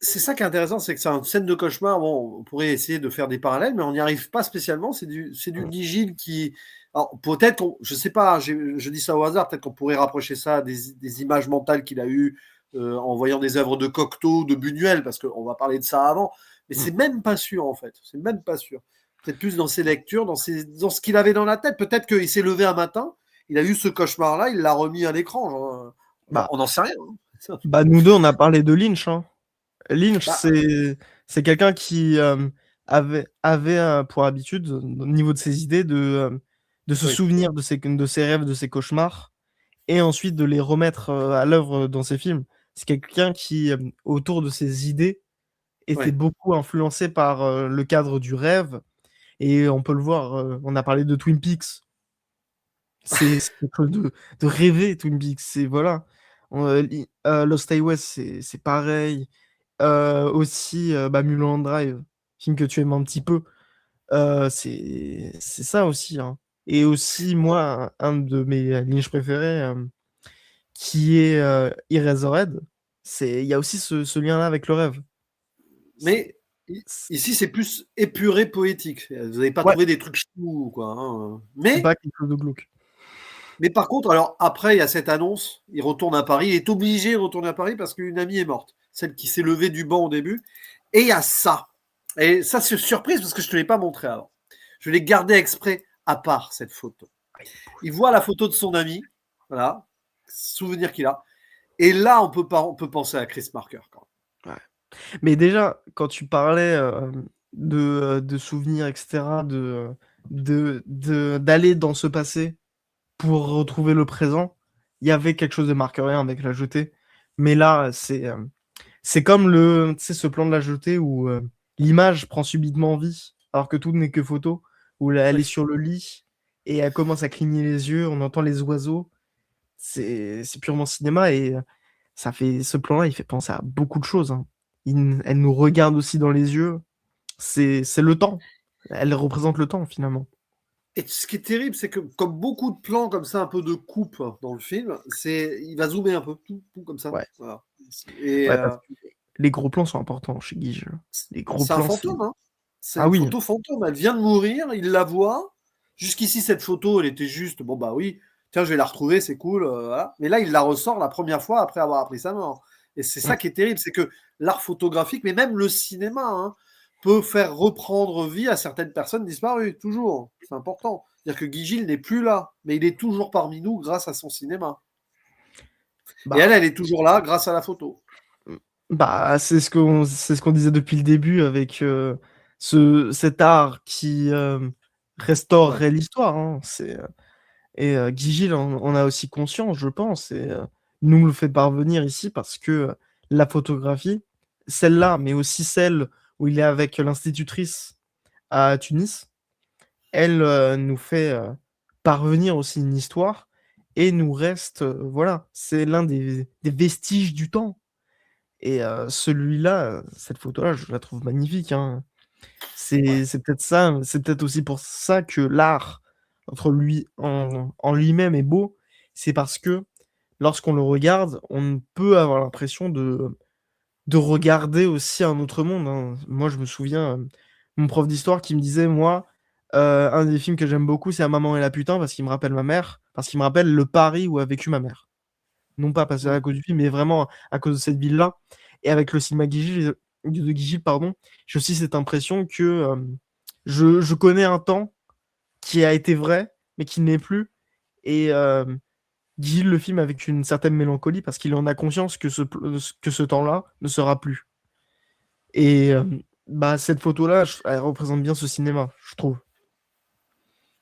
C'est ça qui est intéressant, c'est que c'est une scène de cauchemar. Bon, on pourrait essayer de faire des parallèles, mais on n'y arrive pas spécialement. C'est du Mm. Guy Gilles qui. Alors, peut-être, je sais pas, je dis ça au hasard, peut-être qu'on pourrait rapprocher ça à des images mentales qu'il a eues en voyant des œuvres de Cocteau, de Buñuel, parce qu'on va parler de ça avant. Mais Mm. c'est même pas sûr, en fait. C'est même pas sûr. Peut-être plus dans ses lectures, dans ce qu'il avait dans la tête. Peut-être qu'il s'est levé un matin, il a eu ce cauchemar-là, il l'a remis à l'écran. Genre, Bah, on n'en sait rien. Hein. bah, nous deux, on a parlé de Lynch, hein. Lynch, Bah, c'est quelqu'un qui avait pour habitude, au niveau de ses idées, de se oui, souvenir de ses rêves, de ses cauchemars, et ensuite de les remettre à l'œuvre dans ses films. C'est quelqu'un qui, autour de ses idées, était oui. beaucoup influencé par le cadre du rêve, et on peut le voir, on a parlé de Twin Peaks. C'est quelque chose de rêver, Twin Peaks. C'est voilà. Lost Highway, c'est pareil. Aussi, bah, Mulholland Drive, film que tu aimes un petit peu. C'est ça aussi, hein. Et aussi, moi, un de mes Lynch préférés, qui est Eraserhead, il y a aussi ce lien-là avec le rêve. C'est Mais ici, c'est plus épuré poétique. Vous n'avez pas ouais, trouvé des trucs chelous, quoi. Hein. c'est pas quelque chose de glauque. Mais par contre, alors après, il y a cette annonce. Il retourne à Paris. Il est obligé de retourner à Paris parce qu'une amie est morte. Celle qui s'est levée du banc au début. Et il y a ça. Et ça, c'est surprise parce que je ne te l'ai pas montré avant. Je l'ai gardé exprès à part cette photo. Il voit la photo de son ami. Voilà. Souvenir qu'il a. Et là, on peut penser à Chris Marker. Quand Ouais. Mais déjà, quand tu parlais de souvenirs, etc., d'aller dans ce passé pour retrouver le présent, il y avait quelque chose de marqueur avec la jetée. Mais là, c'est comme tu sais, ce plan de la jetée où l'image prend subitement vie, alors que tout n'est que photo, où elle est même. sur le lit et elle commence à cligner les yeux, on entend les oiseaux. C'est purement cinéma et ce plan-là, il fait penser à beaucoup de choses, hein. Elle nous regarde aussi dans les yeux. C'est le temps. Elle représente le temps finalement. Et ce qui est terrible, c'est que comme beaucoup de plans comme ça, un peu de coupe dans le film, il va zoomer un peu, tout comme ça. Ouais, Voilà. Et ouais, parce que les gros plans sont importants chez Guige. Les gros c'est un plans, c'est. fantôme, hein. C'est Ah une oui, photo fantôme. Elle vient de mourir, il la voit. Jusqu'ici, cette photo, elle était juste, bon bah oui, tiens, je vais la retrouver, c'est cool. Voilà. Mais là, il la ressort la première fois après avoir appris sa mort. Et c'est ça mm, qui est terrible, c'est que l'art photographique, mais même le cinéma, hein, peut faire reprendre vie à certaines personnes disparues, toujours. C'est important. C'est-à-dire que Guy Gilles n'est plus là, mais il est toujours parmi nous grâce à son cinéma. Et elle, bah, elle est toujours là grâce à la photo. bah, c'est ce qu'on disait depuis le début avec cet art qui Ouais. restaurerait l'histoire, hein. Et Guy Gilles en a aussi conscience, je pense, et il nous le fait parvenir ici parce que la photographie, celle-là, mais aussi celle où il est avec l'institutrice à Tunis, elle nous fait parvenir aussi une histoire et nous reste, voilà, c'est l'un des vestiges du temps. Et celui-là, cette photo-là, je la trouve magnifique, hein. Ouais. C'est peut-être ça, c'est peut-être aussi pour ça que l'art entre lui en lui-même est beau. C'est parce que lorsqu'on le regarde, on peut avoir l'impression de regarder aussi un autre monde, hein. Moi, je me souviens, mon prof d'histoire qui me disait, moi, un des films que j'aime beaucoup, c'est La Maman et la putain, parce qu'il me rappelle ma mère, parce qu'il me rappelle le Paris où a vécu ma mère. Non pas parce Mm. à cause du film, mais vraiment à cause de cette ville-là. Et avec le cinéma Guigil, de Guigil, pardon, j'ai aussi cette impression que je connais un temps qui a été vrai, mais qui n'est plus. Et Guigil le film avec une certaine mélancolie parce qu'il en a conscience que ce temps-là ne sera plus. Et bah, cette photo-là, elle représente bien ce cinéma, je trouve.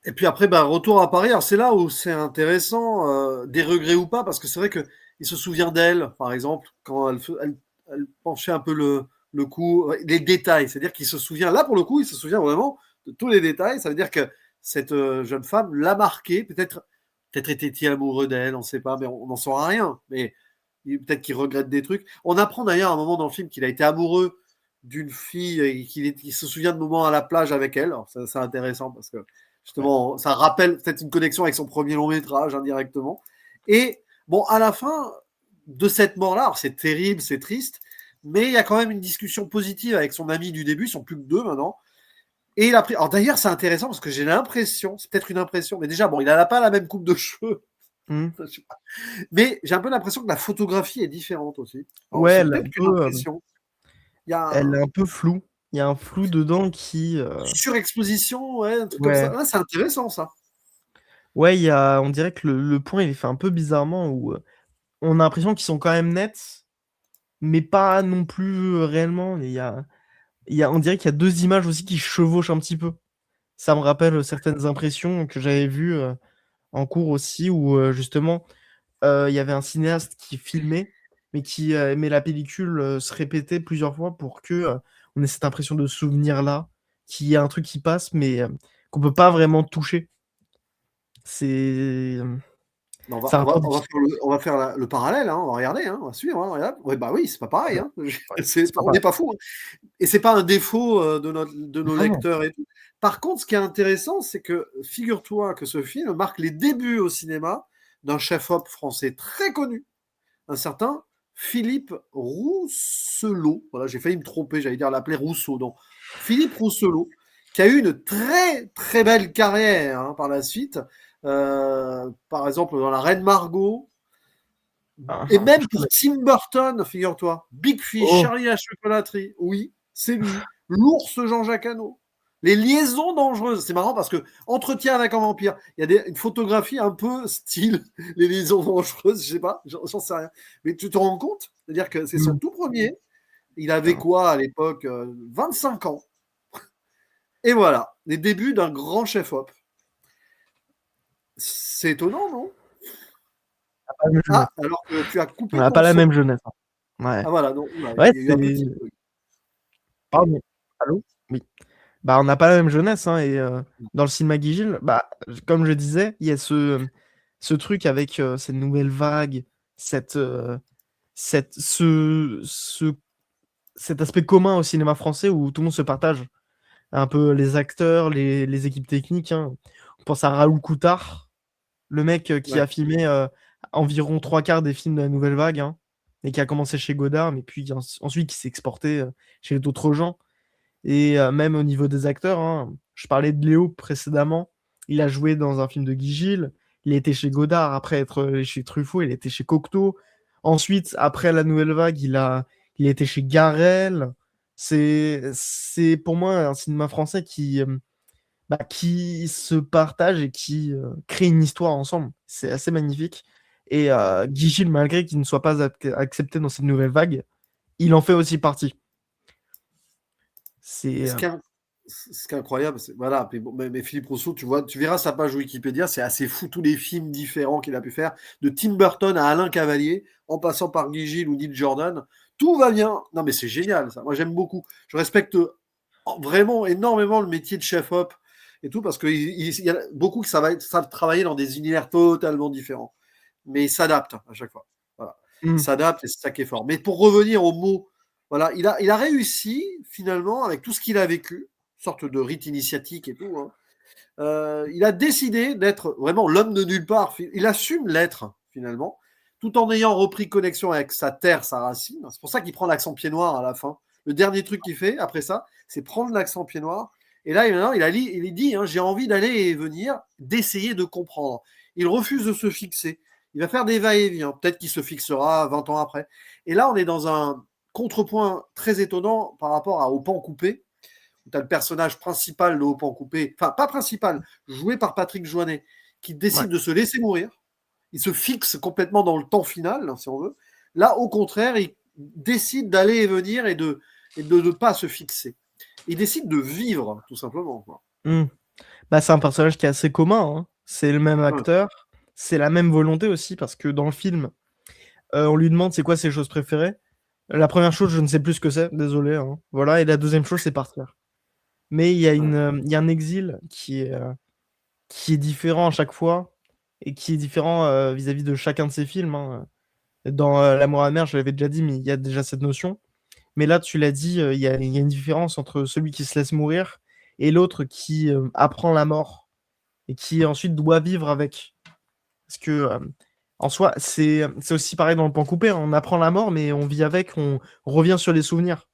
Et puis après, bah, retour à Paris. Alors c'est là où c'est intéressant, des regrets ou pas, parce que c'est vrai que il se souvient d'elle, par exemple, quand elle penchait un peu le cou, ouais, les détails. C'est-à-dire qu'il se souvient, là pour le coup, il se souvient vraiment de tous les détails. Ça veut dire que cette jeune femme l'a marqué. Peut-être était-il amoureux d'elle, on ne sait pas, mais on n'en saura rien. Mais peut-être qu'il regrette des trucs. On apprend d'ailleurs à un moment dans le film qu'il a été amoureux d'une fille et qu'il se souvient de moments à la plage avec elle. Alors, c'est intéressant parce que Ouais. justement, ça rappelle peut-être une connexion avec son premier long métrage indirectement. Et bon, à la fin de cette mort-là, alors c'est terrible, c'est triste, mais il y a quand même une discussion positive avec son ami du début, ils sont plus que deux maintenant. Et il a pris. Alors d'ailleurs, c'est intéressant parce que j'ai l'impression, c'est peut-être une impression, mais déjà, bon, il n'a pas la même coupe de cheveux, Hmm. mais j'ai un peu l'impression que la photographie est différente aussi. Alors Ouais, c'est peut-être qu'une impression. Il y a elle est un peu floue. Il y a un flou dedans qui, surexposition, ouais, un truc comme ouais. ça. Ouais, c'est intéressant ça. Ouais, on dirait que le point il est fait un peu bizarrement où on a l'impression qu'ils sont quand même nets, mais pas non plus réellement. On dirait qu'il y a deux images aussi qui chevauchent un petit peu. Ça me rappelle certaines impressions que j'avais vues en cours aussi, où justement il y avait un cinéaste qui filmait, mais qui aimait la pellicule se répéter plusieurs fois pour que on ait cette impression de souvenir là, qu'il y a un truc qui passe, mais qu'on peut pas vraiment toucher. C'est On va, ça on va, rapporte des on va faire on va faire le parallèle, hein, on va regarder, hein, on va suivre. Hein, regarde. Ouais, bah oui, c'est pas pareil. ouais, Hein. ouais, c'est pas On pareil. n'est pas fou. Hein. Et c'est pas un défaut de nos Non, non. lecteurs et tout. Par contre, ce qui est intéressant, c'est que figure-toi que ce film marque les débuts au cinéma d'un chef-op français très connu, un certain Philippe Rousselot. Voilà, j'ai failli me tromper, j'allais dire l'appeler Rousseau. Non, Philippe Rousselot, qui a eu une très très belle carrière hein, par la suite. Par exemple, dans La Reine Margot, Ah, et je même pour connais. Tim Burton, figure-toi. Big Fish, Oh, Charlie et la chocolaterie. Oui, c'est lui. L'ours Jean-Jacques Hano. Les liaisons dangereuses. C'est marrant parce que Entretien avec un vampire, il y a une photographie un peu style les liaisons dangereuses, je sais pas, j'en sais rien. Mais tu te rends compte? C'est-à-dire que c'est son hmm, tout premier. Il avait putain. quoi à l'époque 25 ans. Et voilà, les débuts d'un grand chef-op. C'est étonnant, non? Pas la même jeunesse. Ah, alors que tu as On coupé n'a ton pas la son. même jeunesse, hein. Ouais. Ah voilà, donc oula, Ouais, il y a eu un c'est. petit bug. Pardon. Allô? Oui. Bah, on n'a pas la même jeunesse, hein, et dans le cinéma Guigil, bah, comme je disais, il y a ce truc avec cette nouvelle vague, cette, cette, cet aspect commun au cinéma français où tout le monde se partage. Un peu les acteurs, les équipes techniques, hein. On pense à Raoul Coutard, le mec qui Ouais. a filmé environ trois quarts des films de la nouvelle vague, hein, et qui a commencé chez Godard, mais puis ensuite qui s'est exporté chez d'autres gens. Et même au niveau des acteurs, hein, je parlais de Léo précédemment. Il a joué dans un film de Guy Gilles. Il était chez Godard après être chez Truffaut. Il était chez Cocteau. Ensuite, après la Nouvelle Vague, il a été chez Garel. C'est pour moi un cinéma français qui se partage et qui crée une histoire ensemble. C'est assez magnifique. Et Guy Gilles, malgré qu'il ne soit pas accepté dans cette nouvelle vague, il en fait aussi partie. Et C'est ce qui est incroyable, c'est voilà, puis bon, mais Philippe Rousseau, tu vois, tu verras sa page Wikipédia, c'est assez fou tous les films différents qu'il a pu faire, de Tim Burton à Alain Cavalier, en passant par Guy Gilles ou Neil Jordan, tout va bien. Non, mais c'est génial, ça. Moi, j'aime beaucoup. Je respecte vraiment énormément le métier de chef-op et tout, parce qu'il y a beaucoup qui savent travailler dans des univers totalement différents. Mais ils s'adaptent à chaque fois. Voilà. Ils Mmh. s'adaptent et c'est ça qui est fort. Mais pour revenir au mot, voilà, il a réussi, finalement, avec tout ce qu'il a vécu, une sorte de rite initiatique et tout, hein. Il a décidé d'être vraiment l'homme de nulle part. Il assume l'être, finalement, tout en ayant repris connexion avec sa terre, sa racine. C'est pour ça qu'il prend l'accent pied noir à la fin. Le dernier truc qu'il fait après ça, c'est prendre l'accent pied noir. Et là, maintenant, il dit, hein, j'ai envie d'aller et venir, d'essayer de comprendre. Il refuse de se fixer. Il va faire des va-et-vient. Peut-être qu'il se fixera 20 ans après. Et là, on est dans un contrepoint très étonnant par rapport au pan coupé. Tu as le personnage principal de Au pan coupé, enfin pas principal, joué par Patrick Joinet, qui Ouais. décide de se laisser mourir. Il se fixe complètement dans le temps final, si on veut. Là, au contraire, il décide d'aller et venir et de ne pas se fixer. Il décide de vivre, tout simplement, quoi. Mmh. Bah, c'est un personnage qui est assez commun, hein. C'est le même Ouais. acteur, c'est la même volonté aussi parce que dans le film, on lui demande c'est quoi ses choses préférées. La première chose, je ne sais plus ce que c'est, désolé, hein. Voilà, et la deuxième chose, c'est partir. Mais il y a un exil qui est différent à chaque fois et qui est différent, vis-à-vis de chacun de ses films, hein. Dans, L'amour amer, je l'avais déjà dit, mais il y a déjà cette notion. Mais là, tu l'as dit, il y a une différence entre celui qui se laisse mourir et l'autre qui, apprend la mort et qui ensuite doit vivre avec. Parce que, en soi, c'est aussi pareil dans le pan coupé, hein. On apprend la mort, mais on vit avec, on revient sur les souvenirs.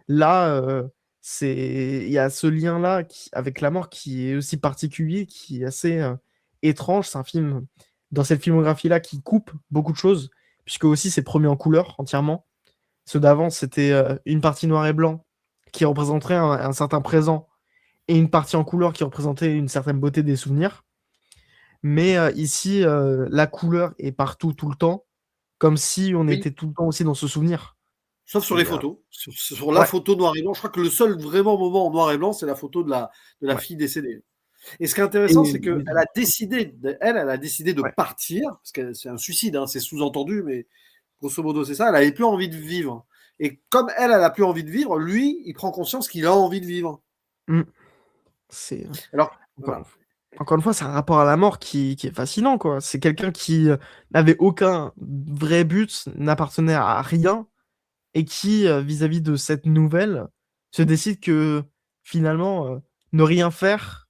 Là, il y a ce lien-là avec la mort qui est aussi particulier, qui est assez étrange. C'est un film, dans cette filmographie-là, qui coupe beaucoup de choses, puisque aussi c'est premier en couleur entièrement. Ceux d'avant, c'était une partie noir et blanc qui représenterait un certain présent et une partie en couleur qui représentait une certaine beauté des souvenirs. Mais ici, la couleur est partout, tout le temps, comme si on Oui, était tout le temps aussi dans ce souvenir. sauf sur les Et photos. Sur la ouais, photo noir et blanc, je crois que le seul vraiment moment en noir et blanc, c'est la photo de la ouais. fille décédée. Et ce qui est intéressant, Et c'est qu'elle a décidé, elle a décidé de ouais. partir, parce que c'est un suicide, hein, c'est sous-entendu, mais grosso modo, c'est ça. Elle n'avait plus envie de vivre. Et comme elle a plus envie de vivre, lui, il prend conscience qu'il a envie de vivre. Mmh. C'est Alors, encore voilà. encore une fois, c'est un rapport à la mort qui est fascinant, quoi. C'est quelqu'un qui, n'avait aucun vrai but, n'appartenait à rien et qui, vis-à-vis de cette nouvelle, se décide que finalement, ne rien faire,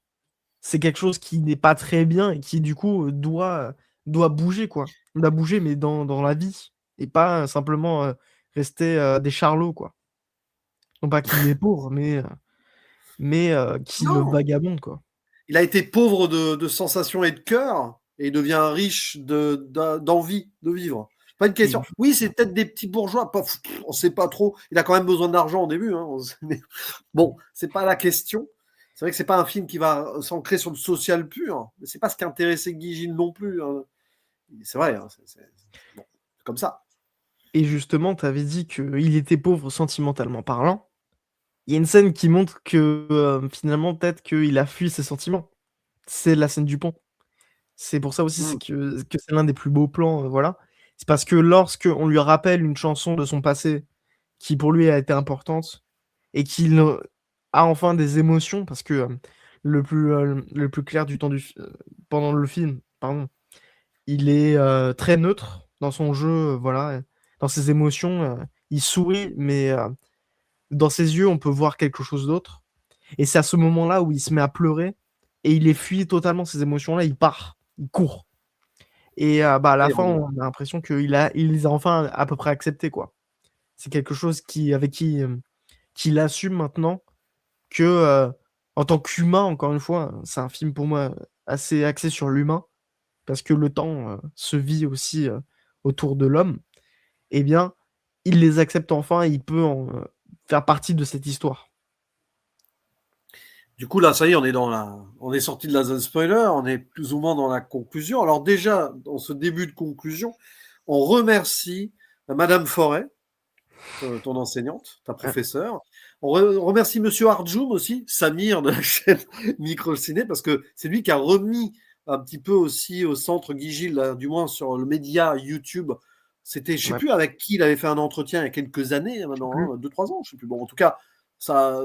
c'est quelque chose qui n'est pas très bien et qui du coup, doit bouger, quoi. Doit bouger, mais dans la vie et pas simplement, rester, des charlots, quoi. Non pas qu'il est pauvre, mais qu'il Non, vagabonde, quoi. il a été pauvre de sensations et de cœur, et il devient riche d'envie de vivre. Pas une question. Et Oui, c'est peut-être des petits bourgeois, on ne sait pas trop. Il a quand même besoin d'argent au début, hein, mais bon, c'est pas la question. C'est vrai que c'est pas un film qui va s'ancrer sur le social pur, mais c'est pas ce qui intéressait Guy Gilles non plus, hein. C'est vrai, hein, bon, c'est comme ça. Et justement, tu avais dit qu'il était pauvre sentimentalement parlant. Il y a une scène qui montre que, finalement, peut-être qu'il a fui ses sentiments. C'est la scène du pont. C'est pour ça aussi, Mm. c'est que c'est l'un des plus beaux plans, voilà. C'est parce que lorsqu'on lui rappelle une chanson de son passé qui, pour lui, a été importante et qu'il, a enfin des émotions parce que, le plus clair du temps pendant le film, pardon, il est, très neutre dans son jeu, voilà, dans ses émotions, il sourit, mais, dans ses yeux, on peut voir quelque chose d'autre et c'est à ce moment-là où il se met à pleurer et il les fuit totalement ces émotions-là, il part, il court et bah, à la Et fin, bon, on a l'impression il les a enfin à peu près acceptés, quoi. C'est quelque chose qu'il assume maintenant que, en tant qu'humain, encore une fois, c'est un film pour moi assez axé sur l'humain parce que le temps, se vit aussi, autour de l'homme eh bien, il les accepte enfin et il peut faire partie de cette histoire. du coup, là, ça y est, on est sorti de la zone spoiler, on est plus ou moins dans la conclusion. Alors déjà, dans ce début de conclusion, on remercie Madame Forêt, ton enseignante, ta Ouais. professeure. On remercie Monsieur Arjoum aussi, Samir de la chaîne Micro Ciné, parce que c'est lui qui a remis un petit peu aussi au centre Guy Gilles, là, du moins sur le média YouTube, C'était, je sais Ouais. plus avec qui il avait fait un entretien il y a quelques années maintenant, 2-3 ans, je sais plus. Bon, en tout cas, ça,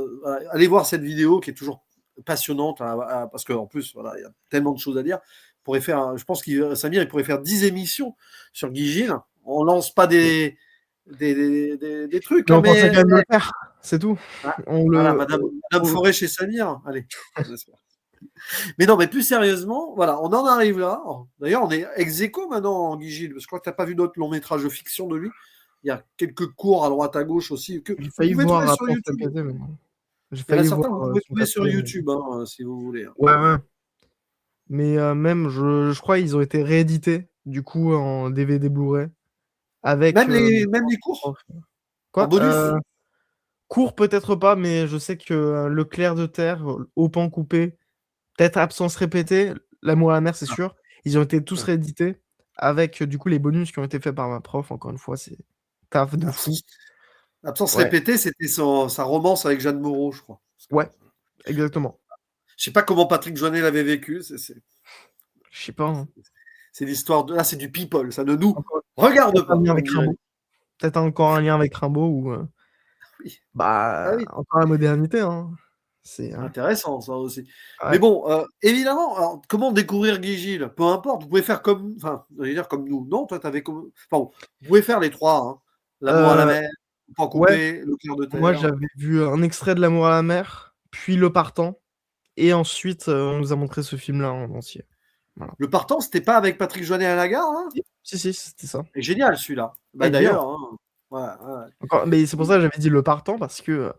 allez voir cette vidéo qui est toujours passionnante parce qu'en plus, voilà, il y a tellement de choses à dire. Je pense que Samir, il pourrait faire 10 émissions sur Guy Gilles. On lance pas des trucs, Mais hein, on pensait mais quand même le faire, c'est tout. On voilà, le Madame on Forêt chez Samir. Allez, on espère. Mais non, mais plus sérieusement, voilà, on en arrive là. D'ailleurs, on est ex aequo maintenant, Guy Gilles, parce que je crois que tu n'as pas vu d'autres longs métrages de fiction de lui. Il y a quelques cours à droite à gauche aussi que j'ai vous failli pouvez trouver voir sur Absence YouTube. Répétée, mais non. J'ai Il y en a failli voir certains que vous pouvez son trouver sur 4e. YouTube, si vous voulez. Ouais, ouais. Mais même, je crois ils ont été réédités, du coup, en DVD Blu-ray avec Même les cours en quoi? bonus. Court peut-être pas, mais je sais que Le Clair de Terre, Au pan coupé, peut-être Absence répétée, L'amour à la mer, c'est Ah, sûr. Ils ont été tous ouais. réédités avec du coup les bonus qui ont été faits par ma prof. Encore une fois, c'est taf de fou. Absence Ouais, répétée, c'était sa romance avec Jeanne Moreau, je crois. ouais, exactement. Je sais pas comment Patrick Joinet l'avait vécu. Je sais pas, hein. C'est l'histoire de. Là, c'est du people. Ça ne nous Encore regarde peut-être un pas, lien comme avec dirait. Rimbaud. Peut-être encore un lien avec Rimbaud ou Oui. Ah bah, oui. encore la modernité, hein. C'est Intéressant ça aussi. Mais ouais. bon, évidemment, alors, comment découvrir Guy Gilles? Peu importe, vous pouvez faire comme, enfin, j'allais dire comme nous. Non, toi, t'avais comme, enfin, bon, vous pouvez faire les trois, hein. L'amour à la Heu, mer, le pan ouais, coupé, le cœur de moi terre. j'avais vu un extrait de L'amour à la mer, puis Le Partant et ensuite, on nous a montré ce film-là en entier. Voilà. Le partant, c'était pas avec Patrick Joinet à la gare, hein? Si, si, c'était ça. C'est génial celui-là. Ah, Bah il est bien. d'ailleurs, hein, ouais, ouais. Encore mais c'est pour ça que j'avais dit Le Partant parce que,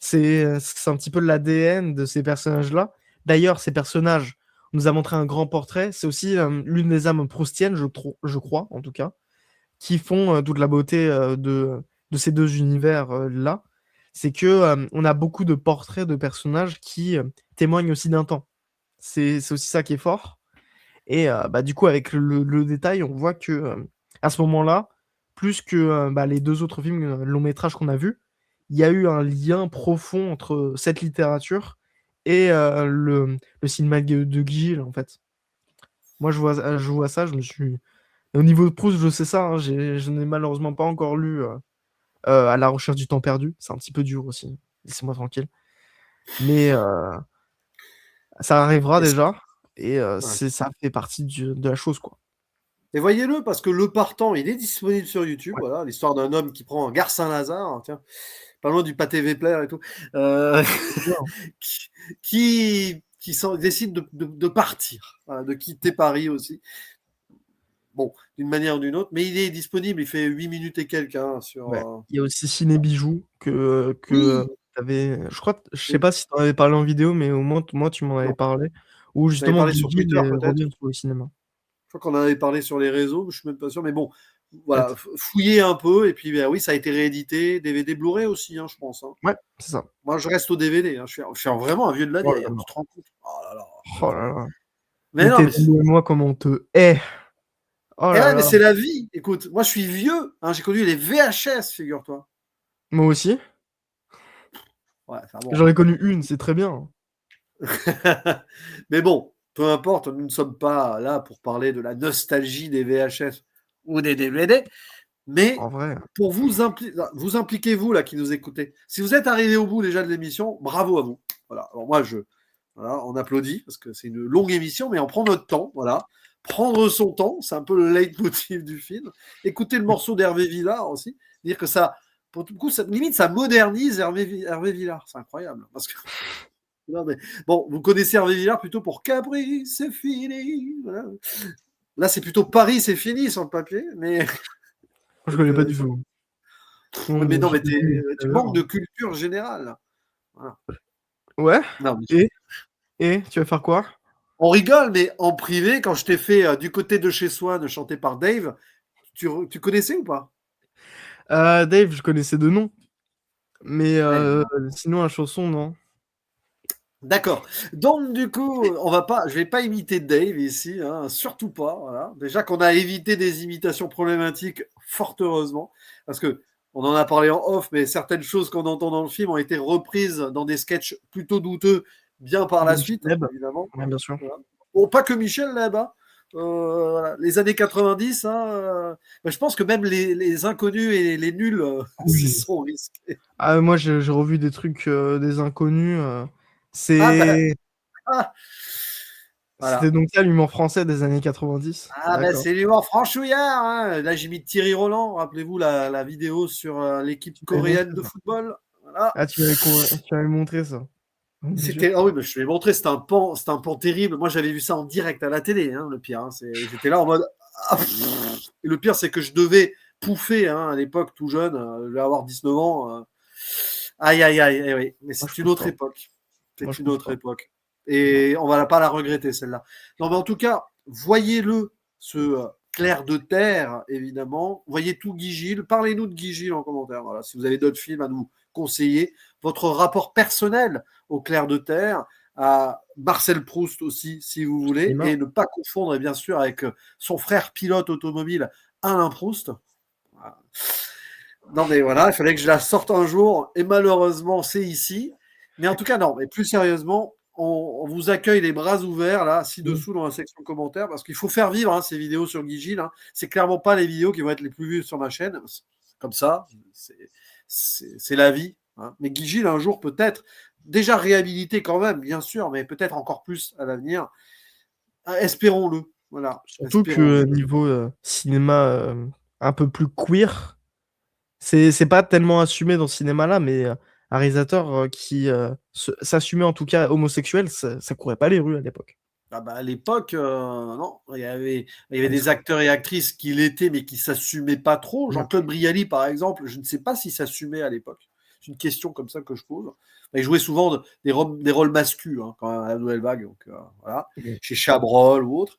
c'est un petit peu l'ADN de ces personnages-là. D'ailleurs, ces personnages, on nous a montré un grand portrait, c'est aussi, l'une des âmes proustiennes, je crois, en tout cas, qui font, toute la beauté, de ces 2 univers, là. C'est que, on a beaucoup de portraits de personnages qui, témoignent aussi d'un temps. C'est aussi ça qui est fort et bah, du coup, avec le détail, on voit que, à ce moment-là, plus que, bah, les 2 autres films, longs métrages qu'on a vus, il y a eu un lien profond entre cette littérature et le cinéma de Guy Gilles, en fait. Moi, je vois ça, je me suis au niveau de Proust, je sais ça, hein, je n'ai malheureusement pas encore lu, À la recherche du temps perdu. C'est un petit peu dur aussi. Laissez-moi tranquille. Mais ça arrivera Et c'est- déjà et ouais. ça fait partie de la chose, quoi. Et voyez-le, parce que le partant, il est disponible sur YouTube. Ouais, Voilà, l'histoire d'un homme qui prend un Gare Saint-Lazare, hein, tiens, pas loin du pâté Vepler et tout, euh, c'est bien, hein. qui décide de partir, voilà, de quitter Paris aussi. Bon, d'une manière ou d'une autre, mais il est disponible, il fait 8 minutes et quelques hein, sur. Ouais. Il y a aussi Ciné Bijoux que Oui, tu avais je crois je sais oui, pas si tu en avais parlé en vidéo, mais au moins moi tu m'en avais non. parlé, où J'en avais justement parlé sur Guigui, Twitter peut-être. revient sur le cinéma. Je crois qu'on en avait parlé sur les réseaux, je suis même pas sûr, mais bon, voilà, Peut-être. fouillez un peu, et puis ben, oui, ça a été réédité, DVD Blu-ray aussi, hein, je pense. Hein. Ouais, c'est ça. Moi, je reste au DVD, hein, je suis vraiment un vieux de la Oh vieille, là hein, là. tu te rends compte? Oh là là, Oh là là. mais Mais non, tu es mais tombé moi comme on te hait. Oh eh là ouais, mais là. c'est la vie. Écoute, moi, je suis vieux, hein, j'ai connu les VHS, figure-toi. Moi aussi. Ouais, enfin bon. J'en ai connu une, c'est très bien. Mais bon, peu importe, nous ne sommes pas là pour parler de la nostalgie des VHS ou des DVD, mais En vrai. pour vous impliquez-vous là qui nous écoutez. Si vous êtes arrivé au bout déjà de l'émission, bravo à vous. Voilà. Alors moi, voilà, on applaudit parce que c'est une longue émission, mais on prend notre temps. Voilà. Prendre son temps, c'est un peu le leitmotiv du film. Écouter le morceau d'Hervé Villard aussi, dire que ça, pour tout coup, limite, ça modernise Hervé Villard. C'est incroyable. Parce que non, mais bon, vous connaissez Hervé Villard plutôt pour Capri, c'est fini. Voilà. Là, c'est plutôt Paris, c'est fini sur le papier. Mais, Je donc, connais pas du tout. ouais, mais Bon, non, j'ai mais vu tout tu à manques l'heure. de culture générale. Voilà. Ouais? Non, mais Et? Et? Tu vas faire quoi? on rigole, mais en privé, quand je t'ai fait du côté de chez Swan, chanté par Dave, tu connaissais ou pas? Dave, je connaissais de nom, mais Ouais, bon. sinon la chanson, non. D'accord. Donc, du coup, je vais pas imiter Dave ici, hein, surtout pas. Voilà. Déjà qu'on a évité des imitations problématiques, fort heureusement, parce que on en a parlé en off, mais certaines choses qu'on entend dans le film ont été reprises dans des sketchs plutôt douteux, bien par De la Michel suite, Leb. évidemment. Ouais, bien sûr. Voilà. Bon, pas que Michel là-bas. Voilà. Les années 90, hein, je pense que même les inconnus et les nuls s'y Oui. sont risqués. Ah, moi, j'ai revu des trucs, des inconnus. Ah bah, C'est ah, C'était voilà. donc ça l'humour français des années 90. Ah ben D'accord. c'est l'humour franchouillard, hein. Là j'ai mis Thierry Roland, rappelez-vous la vidéo sur l'équipe Tu m'avais montré coréenne de ça. football. Voilà. Ah, tu m'avais montré ça. Oh mon Dieu. C'était, ah oui, je te l'ai montré, c'était un pan terrible. Moi j'avais vu ça en direct à la télé, hein, le pire. Hein. J'étais là en mode. Ah, et le pire c'est que je devais pouffer hein, à l'époque tout jeune, je vais avoir 19 ans. Aïe aïe aïe, eh oui. Mais Moi, je c'est une pousse autre pas. époque. Moi, C'est je une pousse autre pas. époque. Non. Et on va pas la regretter, celle-là. Non, mais en tout cas, voyez-le, ce Clair de Terre, évidemment. Voyez tout Guy Gilles. Parlez-nous de Guy Gilles en commentaire. Voilà. Si vous avez d'autres films à nous conseiller, votre rapport personnel au Clair de Terre, à Marcel Proust aussi, si vous voulez, Cinéma. et ne pas confondre, bien sûr, avec son frère pilote automobile, Alain Proust. Voilà. Non, mais voilà, il fallait que je la sorte un jour, et malheureusement, c'est ici. Mais en tout cas, non, mais plus sérieusement, on vous accueille les bras ouverts, là, Oui. ci-dessous, dans la section commentaires, parce qu'il faut faire vivre hein, ces vidéos sur Guy Gilles. Hein. C'est clairement pas les vidéos qui vont être les plus vues sur ma chaîne. C'est comme ça, c'est la vie. Hein. Mais Guy Gilles, un jour, peut-être, déjà réhabilité quand même, bien sûr, mais peut-être encore plus à l'avenir. Espérons-le. Voilà, Surtout que espérons-le. niveau cinéma un peu plus queer, c'est pas tellement assumé dans ce cinéma-là, mais un réalisateur qui s'assumait en tout cas homosexuel, ça courait pas les rues à l'époque. Ah bah, à l'époque, non, il y avait Ah, des acteurs et actrices qui l'étaient, mais qui s'assumaient pas trop. ouais. Jean-Claude Brialy, par exemple, je ne sais pas s'il s'assumait à l'époque. C'est une question comme ça que je pose. Il jouait souvent des rôles masculins hein, quand même, à la Nouvelle Vague, donc voilà, Ouais. chez Chabrol ou autre.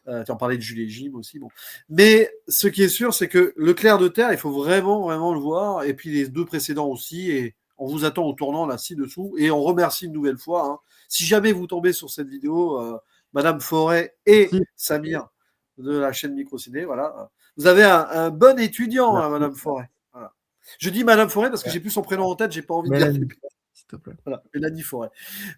Tu en parlais de Jules et Jim aussi. Bon. Mais ce qui est sûr, c'est que Le Clair de Terre, il faut vraiment, vraiment le voir. Et puis les deux précédents aussi. Et on vous attend au tournant là ci-dessous. Et on remercie une nouvelle fois. Hein. Si jamais vous tombez sur cette vidéo, Madame Forêt et Merci. Samir de la chaîne Microciné, voilà. Vous avez un bon étudiant, hein, Merci. Madame Forêt. Voilà. Je dis Madame Forêt parce que Ouais. j'ai plus son prénom en tête, j'ai pas envie de dire Mélanie, s'il te plaît. voilà, Mélanie Forêt.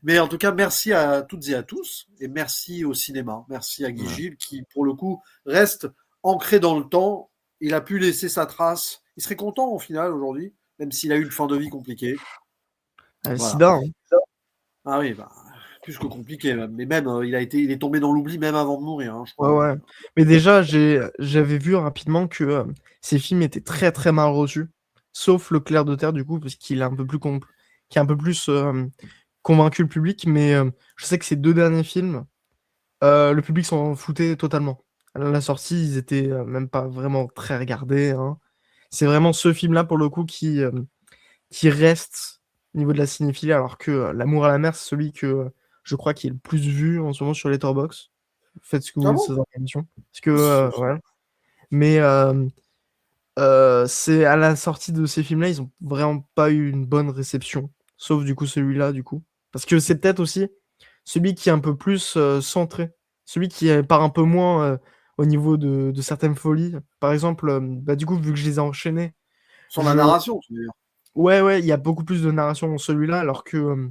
Mais en tout cas, merci à toutes et à tous, et merci au cinéma. Merci à Guy Ouais. Gilles, qui, pour le coup, reste ancré dans le temps. Il a pu laisser sa trace. Il serait content, au final, aujourd'hui, même s'il a eu une fin de vie compliquée. Le Voilà. sida, hein. Ah oui, bah, plus que compliqué, même. Mais même, il est tombé dans l'oubli même avant de mourir, hein, je Ouais, crois. ouais. Mais déjà, j'avais vu rapidement que ces films étaient très très mal reçus, sauf Le Clair de Terre du coup, parce qu'il est un peu plus qui a un peu plus convaincu le public. Mais je sais que ces deux derniers films, le public s'en foutait totalement. À la sortie, ils étaient même pas vraiment très regardés. Hein. C'est vraiment ce film-là pour le coup qui reste au niveau de la cinéphilie, alors que L'Amour à la mer, c'est celui que je crois qui est le plus vu en ce moment sur Letterboxd. Faites ce que vous Ah voulez de bon? ces informations. Parce que, ouais. Mais c'est à la sortie de ces films-là, ils ont vraiment pas eu une bonne réception. Sauf du coup celui-là, du coup. Parce que c'est peut-être aussi celui qui est un peu plus centré. Celui qui part un peu moins au niveau de certaines folies. Par exemple, bah, du coup, vu que je les ai enchaînés, Sur la je... narration, tu veux dire. Ouais, ouais, il y a beaucoup plus de narration dans celui-là, alors que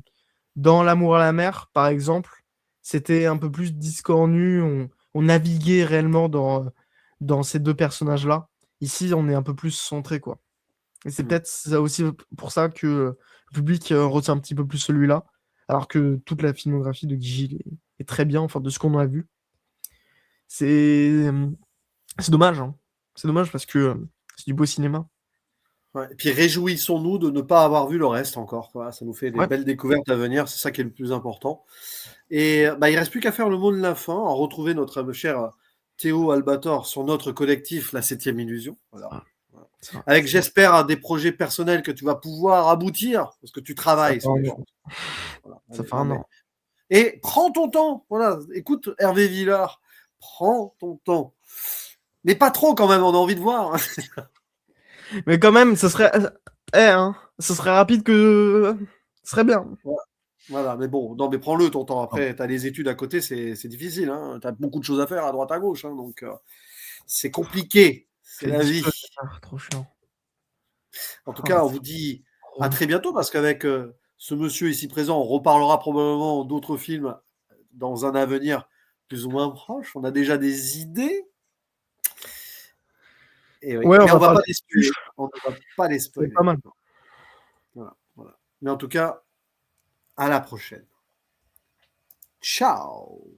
dans L'amour à la mer, par exemple, c'était un peu plus discornu, on naviguait réellement dans ces deux personnages-là. Ici, on est un peu plus centré, quoi. Et c'est Mm. peut-être ça aussi pour ça que le public retient un petit peu plus celui-là, alors que toute la filmographie de Guy Gilles est très bien, enfin, de ce qu'on a vu. C'est c'est dommage, hein. C'est dommage parce que c'est du beau cinéma. Ouais. Et puis réjouissons-nous de ne pas avoir vu le reste encore. Quoi. Ça nous fait des Ouais. belles découvertes à venir, c'est ça qui est le plus important. Et bah, il reste plus qu'à faire le mot de la fin, en retrouver notre cher Théo Albator sur notre collectif, la Septième Illusion. Voilà. Ah, Voilà. ça, Avec, j'espère, des projets personnels que tu vas pouvoir aboutir, parce que tu ça travailles fait sur un des an. choses. Voilà. Ça Allez, fait non, un mais... an. Et prends ton temps. Voilà. Écoute, Hervé Villard, prends ton temps. Mais pas trop quand même, on a envie de voir. Hein. Mais quand même, ce serait. Hein, ce serait rapide que. Ce serait bien. Voilà, mais bon, non, mais prends-le ton temps. Ah, Après, tu as les études à côté, c'est difficile. Hein. Tu as beaucoup de choses à faire à droite à gauche. Hein, donc, c'est compliqué. C'est j'ai la 10 vie. choses à faire, trop chiant. En tout Ah, cas, on c'est vous dit trop à long. très bientôt parce qu'avec ce monsieur ici présent, on reparlera probablement d'autres films dans un avenir plus ou moins proches. On a déjà des idées. Et oui. Ouais, on Mais on va va parler pas les spoiler. On ne va pas les c'est spoiler. pas mal. Voilà, voilà. Mais en tout cas, à la prochaine. Ciao!